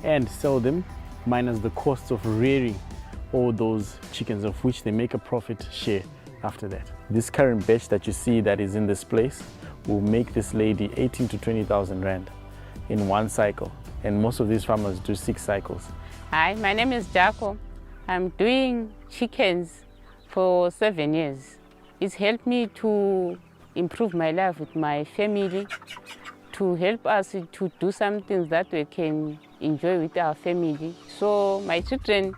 and sell them minus the costs of rearing all those chickens, of which they make a profit share after that. This current batch that you see that is in this place will make this lady 18 to 20,000 rand in one cycle, and most of these farmers do 6 cycles. Hi, my name is Jaco. I'm doing chickens for 7 years. It's helped me to improve my life with my family, to help us to do some things that we can enjoy with our family. So my children,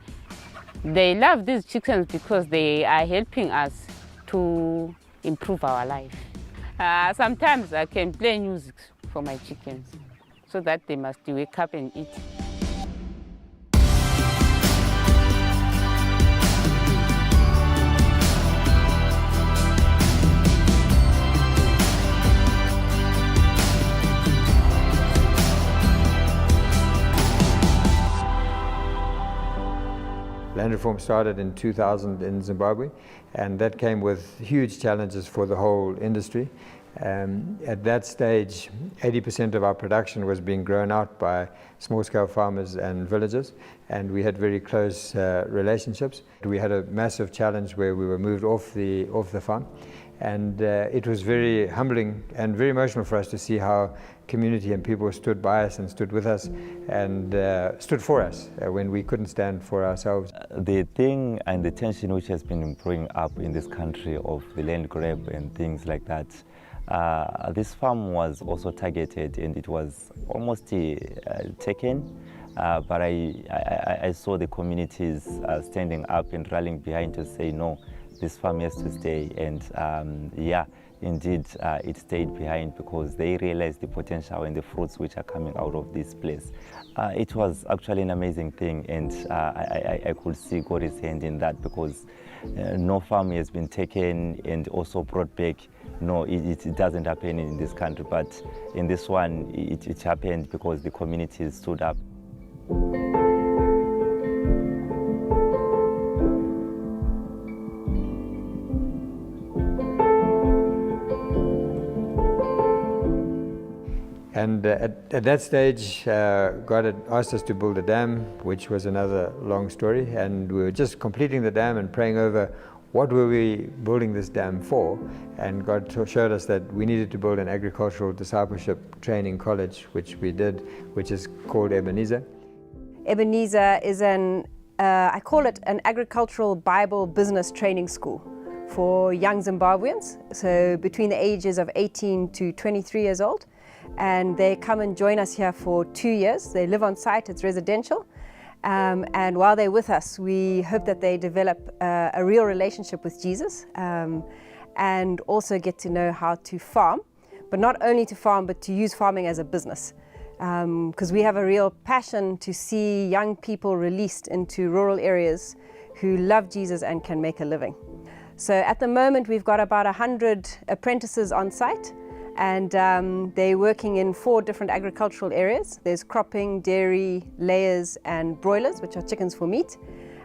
they love these chickens because they are helping us to improve our life. Sometimes I can play music for my chickens so that they must wake up and eat. Land reform started in 2000 in Zimbabwe, and that came with huge challenges for the whole industry. At that stage, 80% of our production was being grown out by small-scale farmers and villagers, and we had very close relationships. We had a massive challenge where we were moved off the farm, and it was very humbling and very emotional for us to see how community and people stood by us and stood with us and stood for us when we couldn't stand for ourselves. The thing and the tension which has been growing up in this country of the land grab and things like that, this farm was also targeted and it was almost taken but I saw the communities standing up and rallying behind to say, no, this farm has to stay. And yeah, indeed, it stayed behind because they realized the potential and the fruits which are coming out of this place. It was actually an amazing thing, and I could see God's hand in that, because no farm has been taken and also brought back. No, it doesn't happen in this country, but in this one, it happened because the community stood up. And at that stage, God had asked us to build a dam, which was another long story. And we were just completing the dam and praying over what were we building this dam for. And God showed us that we needed to build an agricultural discipleship training college, which we did, which is called Ebenezer. Ebenezer is I call it an agricultural Bible business training school for young Zimbabweans, so between the ages of 18 to 23 years old. And they come and join us here for 2 years. They live on site, it's residential. And while they're with us, we hope that they develop a real relationship with Jesus and also get to know how to farm, but not only to farm, but to use farming as a business. Because we have a real passion to see young people released into rural areas who love Jesus and can make a living. So at the moment, we've got about 100 apprentices on site. And they're working in 4 different agricultural areas. There's cropping, dairy, layers, and broilers, which are chickens for meat.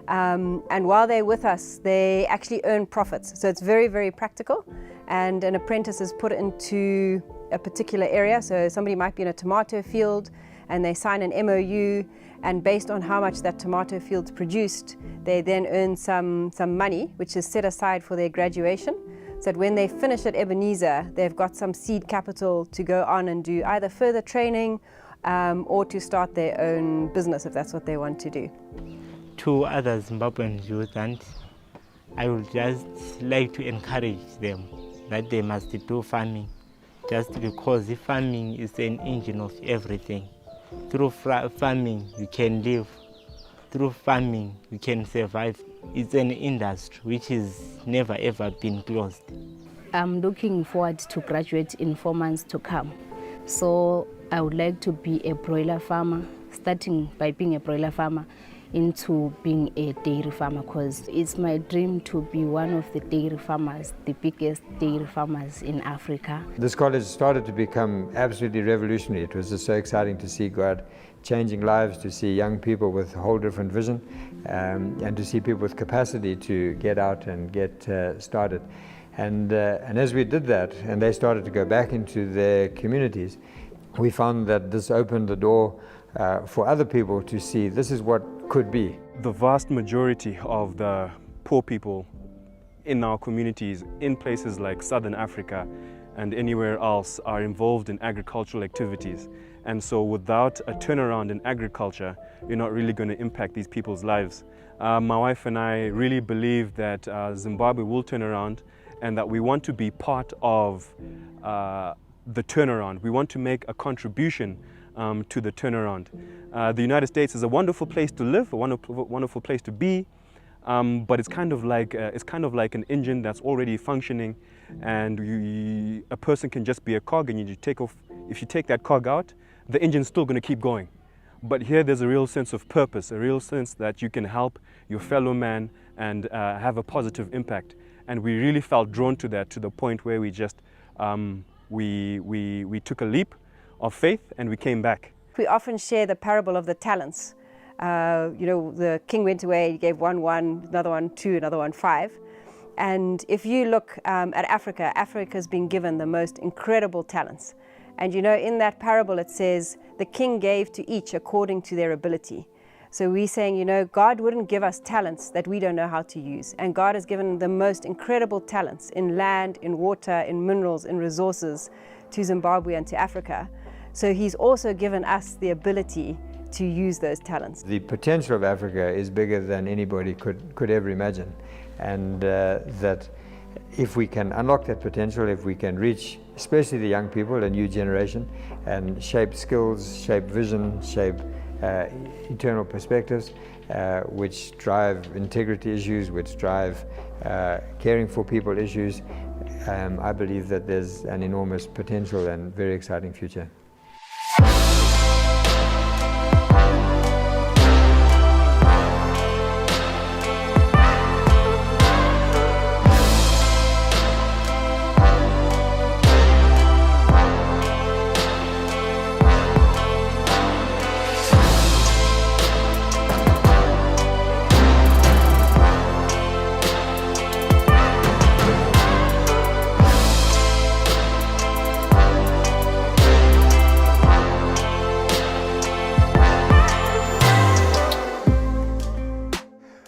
And while they're with us, they actually earn profits. So it's very, very practical. And an apprentice is put into a particular area. So somebody might be in a tomato field, and they sign an MOU. And based on how much that tomato field's produced, they then earn some money, which is set aside for their graduation. So that when they finish at Ebenezer, they've got some seed capital to go on and do either further training or to start their own business if that's what they want to do. To other Zimbabwean youth, and I would just like to encourage them that they must do farming, just because farming is an engine of everything. Through farming, you can live. Through farming, you can survive. It's an industry which has never ever been closed. I'm looking forward to graduate in 4 months to come. So I would like to be a broiler farmer, starting by being a broiler farmer into being a dairy farmer, because it's my dream to be one of the dairy farmers, the biggest dairy farmers in Africa. This college started to become absolutely revolutionary. It was just so exciting to see God changing lives, to see young people with a whole different vision, and to see people with capacity to get out and get started. And as we did that, and they started to go back into their communities, we found that this opened the door for other people to see this is what could be. The vast majority of the poor people in our communities in places like Southern Africa and anywhere else are involved in agricultural activities. And so without a turnaround in agriculture, you're not really going to impact these people's lives. My wife and I really believe that Zimbabwe will turn around, and that we want to be part of the turnaround. We want to make a contribution to the turnaround. The United States is a wonderful place to live, a wonderful place to be, but it's kind of like an engine that's already functioning, and a person can just be a cog, and if you take that cog out, the engine's still going to keep going. But here there's a real sense of purpose, a real sense that you can help your fellow man and have a positive impact. And we really felt drawn to that, to the point where we just we took a leap of faith and we came back. We often share the parable of the talents. The king went away, he gave one, another one 2, another one 5. And if you look at Africa, Africa's been given the most incredible talents. And in that parable it says, the king gave to each according to their ability. So we're saying, God wouldn't give us talents that we don't know how to use. And God has given the most incredible talents in land, in water, in minerals, in resources to Zimbabwe and to Africa. So he's also given us the ability to use those talents. The potential of Africa is bigger than anybody could ever imagine. And that if we can unlock that potential, if we can reach especially the young people, a new generation, and shape skills, shape vision, shape eternal perspectives, which drive integrity issues, which drive caring for people issues. I believe that there's an enormous potential and very exciting future.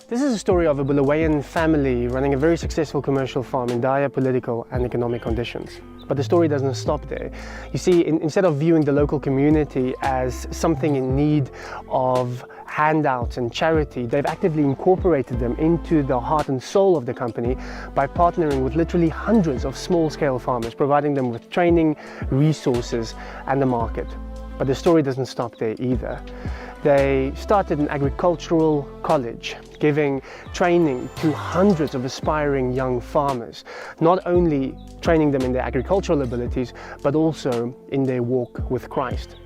This is a story of a Bulawayan family running a very successful commercial farm in dire political and economic conditions. But the story doesn't stop there. You see, instead of viewing the local community as something in need of handouts and charity, they've actively incorporated them into the heart and soul of the company by partnering with literally hundreds of small-scale farmers, providing them with training, resources, and the market. But the story doesn't stop there either. They started an agricultural college, giving training to hundreds of aspiring young farmers, not only training them in their agricultural abilities, but also in their walk with Christ.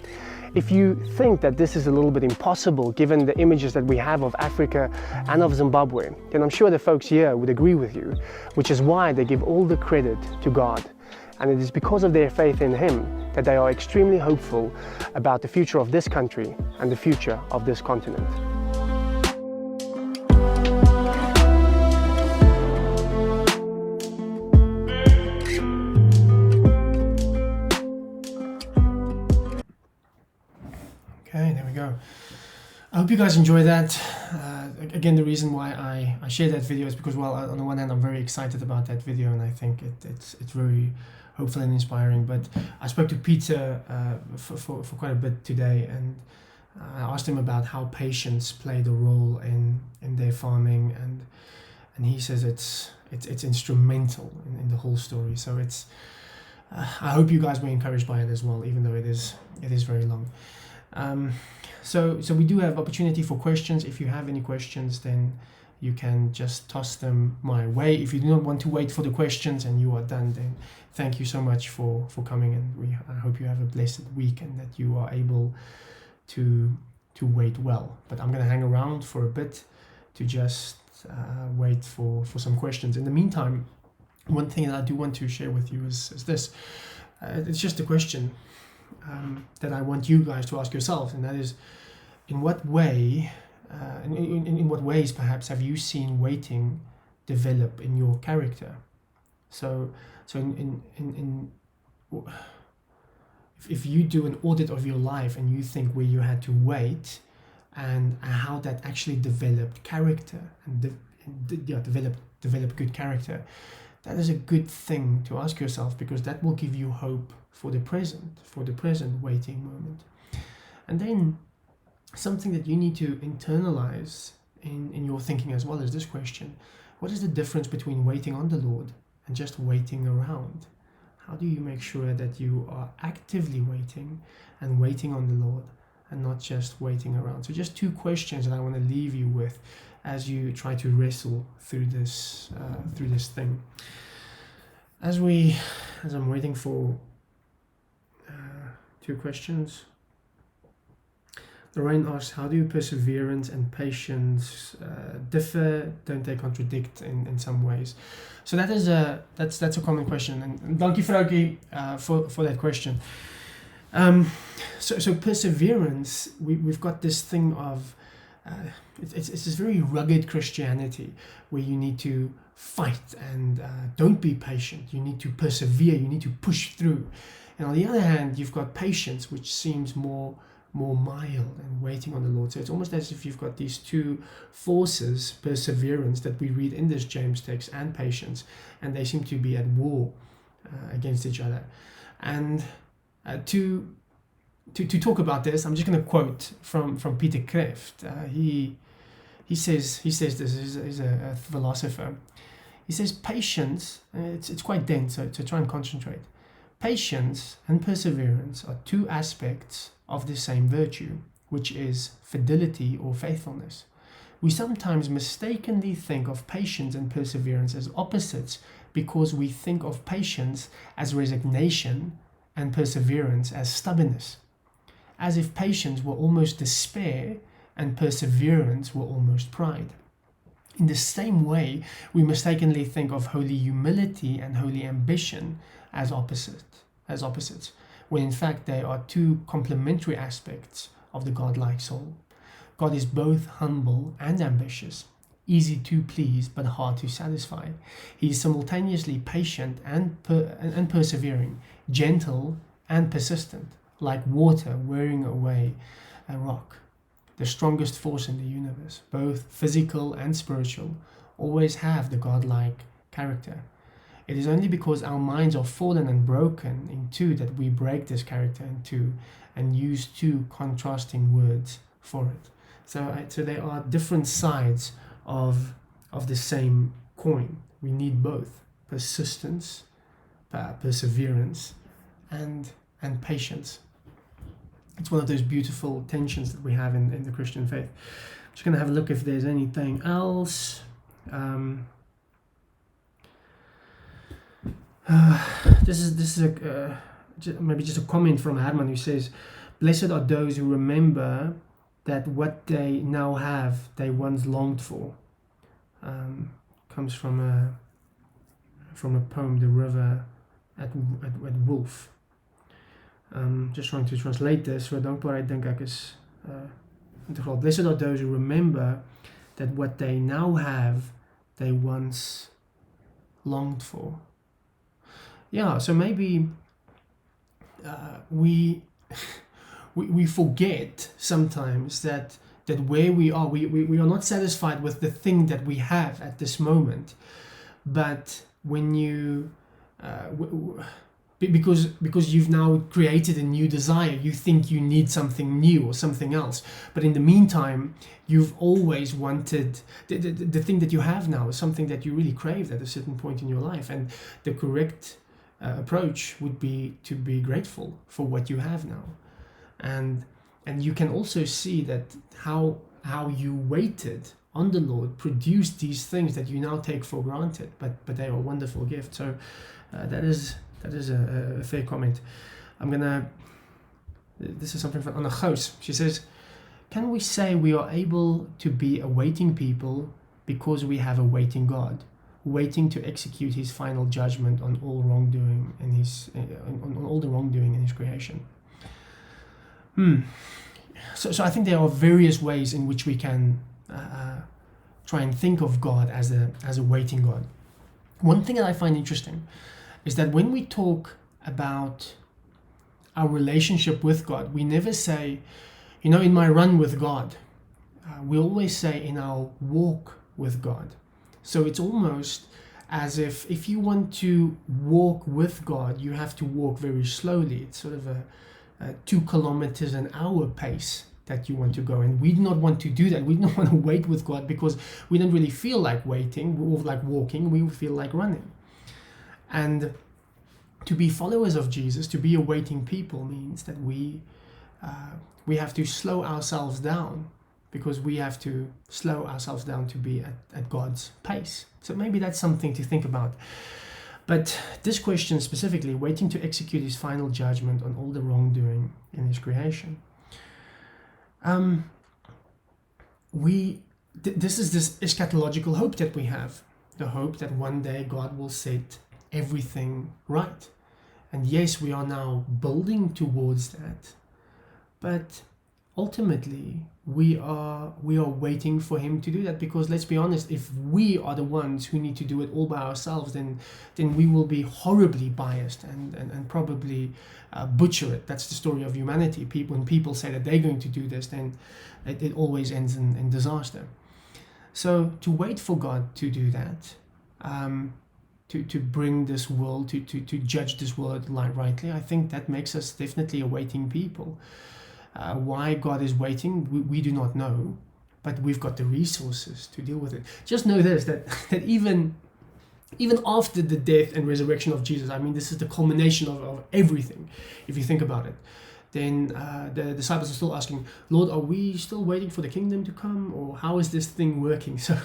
If you think that this is a little bit impossible, given the images that we have of Africa and of Zimbabwe, then I'm sure the folks here would agree with you, which is why they give all the credit to God. And it is because of their faith in Him that they are extremely hopeful about the future of this country and the future of this continent. Okay, there we go. I hope you guys enjoy that. Again, the reason why I share that video is because, well, on the one hand, I'm very excited about that video, and I think it's very hopeful and inspiring. But I spoke to Peter for quite a bit today, and I asked him about how patience played a role in their farming, and he says it's instrumental in the whole story. So it's I hope you guys were encouraged by it as well, even though it is very long. So we do have opportunity for questions. If you have any questions, then you can just toss them my way. If you do not want to wait for the questions and you are done, then thank you so much for coming, and I hope you have a blessed week and that you are able to wait well. But I'm going to hang around for a bit to just wait for some questions. In the meantime, one thing that I do want to share with you is this. It's just a question that I want you guys to ask yourselves, and that is, in what way, in what ways perhaps have you seen waiting develop in your character? So if you do an audit of your life and you think where you had to wait and how that actually developed character and develop good character, that is a good thing to ask yourself, because that will give you hope for the present waiting moment. And then something that you need to internalize in your thinking as well is this question: what is the difference between waiting on the Lord and just waiting around? How do you make sure that you are actively waiting and waiting on the Lord and not just waiting around? So just two questions that I want to leave you with as you try to wrestle through this thing. As I'm waiting for two questions. Lorraine asks, how do perseverance and patience differ? Don't they contradict in some ways? So that's a common question, and dankie vroukie for that question. So perseverance, we've got this thing of it's this very rugged Christianity where you need to fight and don't be patient. You need to persevere. You need to push through. And on the other hand, you've got patience, which seems more mild and waiting on the Lord. So it's almost as if you've got these two forces, perseverance that we read in this James text, and patience, and they seem to be at war against each other. And to talk about this, I'm just going to quote from Peter Kreeft. He says this. He's a philosopher. He says patience. It's quite dense, so try and concentrate. Patience and perseverance are two aspects of the same virtue. which is fidelity or faithfulness. We sometimes mistakenly think of patience and perseverance as opposites because we think of patience as resignation and perseverance as stubbornness, as if patience were almost despair and perseverance were almost pride. In the same way, we mistakenly think of holy humility and holy ambition as opposites, when in fact they are two complementary aspects of the godlike soul. God is both humble and ambitious, easy to please but hard to satisfy. He is simultaneously patient and persevering, gentle and persistent, like water wearing away a rock. The strongest force in the universe, both physical and spiritual, always have the godlike character. It is only because our minds are fallen and broken in two that we break this character in two and use two contrasting words for it. So there are different sides of the same coin. We need both persistence, perseverance, and patience. It's one of those beautiful tensions that we have in the Christian faith. I'm just going to have a look if there's anything else. This is maybe just a comment from Herman, who says, "Blessed are those who remember that what they now have they once longed for." Comes from a poem, "The River at Wolf." Just trying to translate this. So dankbaarheid dink ek is integral. Blessed are those who remember that what they now have they once longed for. Yeah, so maybe we forget sometimes that where we are, we are not satisfied with the thing that we have at this moment. But when you because you've now created a new desire, you think you need something new or something else, but in the meantime you've always wanted the thing that you have now is something that you really craved at a certain point in your life. And the correct approach would be to be grateful for what you have now. And you can also see that how you waited on the Lord produced these things that you now take for granted, but they are a wonderful gift. So that is a fair comment. This is something from Anna Gous. She says, "Can we say we are able to be a waiting people because we have a waiting God, waiting to execute his final judgment on all wrongdoing in on all the wrongdoing in his creation?" So I think there are various ways in which we can try and think of God as a waiting God. One thing that I find interesting is that when we talk about our relationship with God, we never say, in my run with God. We always say in our walk with God. So it's almost as if you want to walk with God, you have to walk very slowly. It's sort of a 2 kilometers an hour pace that you want to go, and we do not want to do that. We don't want to wait with God because we don't really feel like waiting or like walking. We feel like running. And to be followers of Jesus, to be a waiting people, means that we have to slow ourselves down, because we have to slow ourselves down to be at God's pace. So maybe that's something to think about. But this question specifically, waiting to execute his final judgment on all the wrongdoing in his creation. This is this eschatological hope that we have. The hope that one day God will set everything right. And yes, we are now building towards that. But ultimately, we are waiting for him to do that, because let's be honest, if we are the ones who need to do it all by ourselves, then we will be horribly biased and probably butcher it. That's the story of humanity. When people say that they're going to do this, then it always ends in disaster. So to wait for God to do that, to bring this world, to judge this world rightly, I think that makes us definitely a waiting people. Why God is waiting, we do not know, but we've got the resources to deal with it. Just know this, that even after the death and resurrection of Jesus, I mean, this is the culmination of everything, if you think about it. then the disciples are still asking, Lord, are we still waiting for the kingdom to come, or how is this thing working? So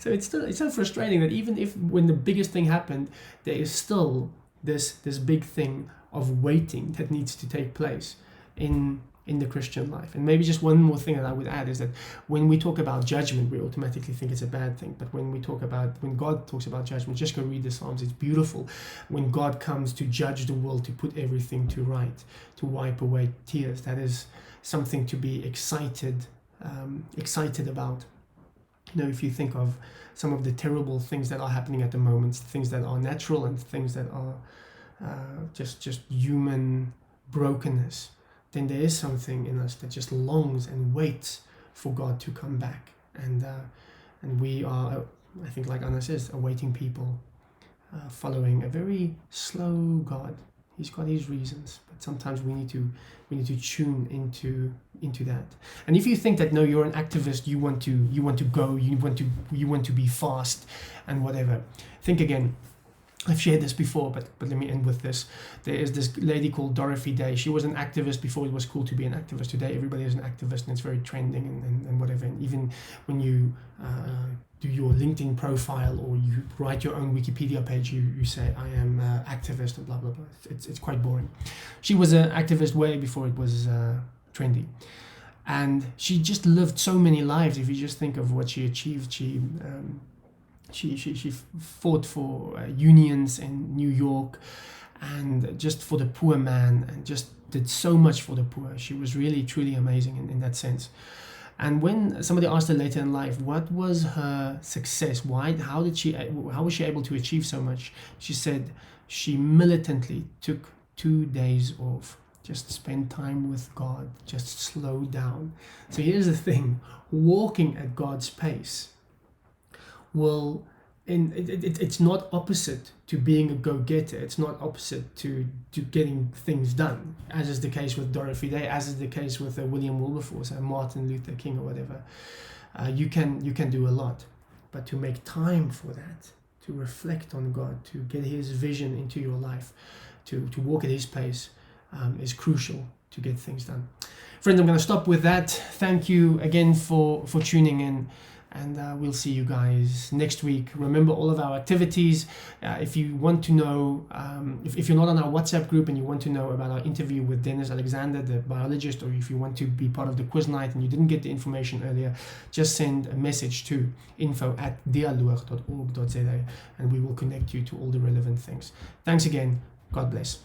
it's so frustrating that even if when the biggest thing happened, there is still this big thing of waiting that needs to take place in the Christian life. And maybe just one more thing that I would add is that when we talk about judgment, we automatically think it's a bad thing. But when God talks about judgment, just go read the Psalms. It's beautiful when God comes to judge the world, to put everything to right, to wipe away tears. That is something to be excited about. You know, if you think of some of the terrible things that are happening at the moment, things that are natural and things that are just human brokenness, then there is something in us that just longs and waits for God to come back. And we are, I think, like Anna says, awaiting people, following a very slow God. He's got his reasons, but sometimes we need to tune into that. And if you think that, no, you're an activist, you want to go, you want to be fast and whatever, think again. I've shared this before, but let me end with this. There is this lady called Dorothy Day. She was an activist before it was cool to be an activist. Today, everybody is an activist, and it's very trending and whatever. And even when you do your LinkedIn profile or you write your own Wikipedia page, you say, I am activist and blah, blah, blah. It's quite boring. She was an activist way before it was trendy. And she just lived so many lives. If you just think of what she achieved, She fought for unions in New York and just for the poor man, and just did so much for the poor. She was really, truly amazing in that sense. And when somebody asked her later in life, what was her success? How was she able to achieve so much? She said she militantly took 2 days off, just spend time with God, just slow down. So here's the thing, walking at God's pace it's not opposite to being a go-getter. It's not opposite to getting things done, as is the case with Dorothy Day, as is the case with William Wilberforce and Martin Luther King or whatever. You can do a lot, but to make time for that, to reflect on God, to get his vision into your life, to walk at his pace, is crucial to get things done. Friends, I'm going to stop with that. Thank you again for tuning in. And we'll see you guys next week. Remember all of our activities. If you want to know, if you're not on our WhatsApp group and you want to know about our interview with Dennis Alexander, the biologist, or if you want to be part of the quiz night and you didn't get the information earlier, just send a message to info@dialoog.org.za and we will connect you to all the relevant things. Thanks again. God bless.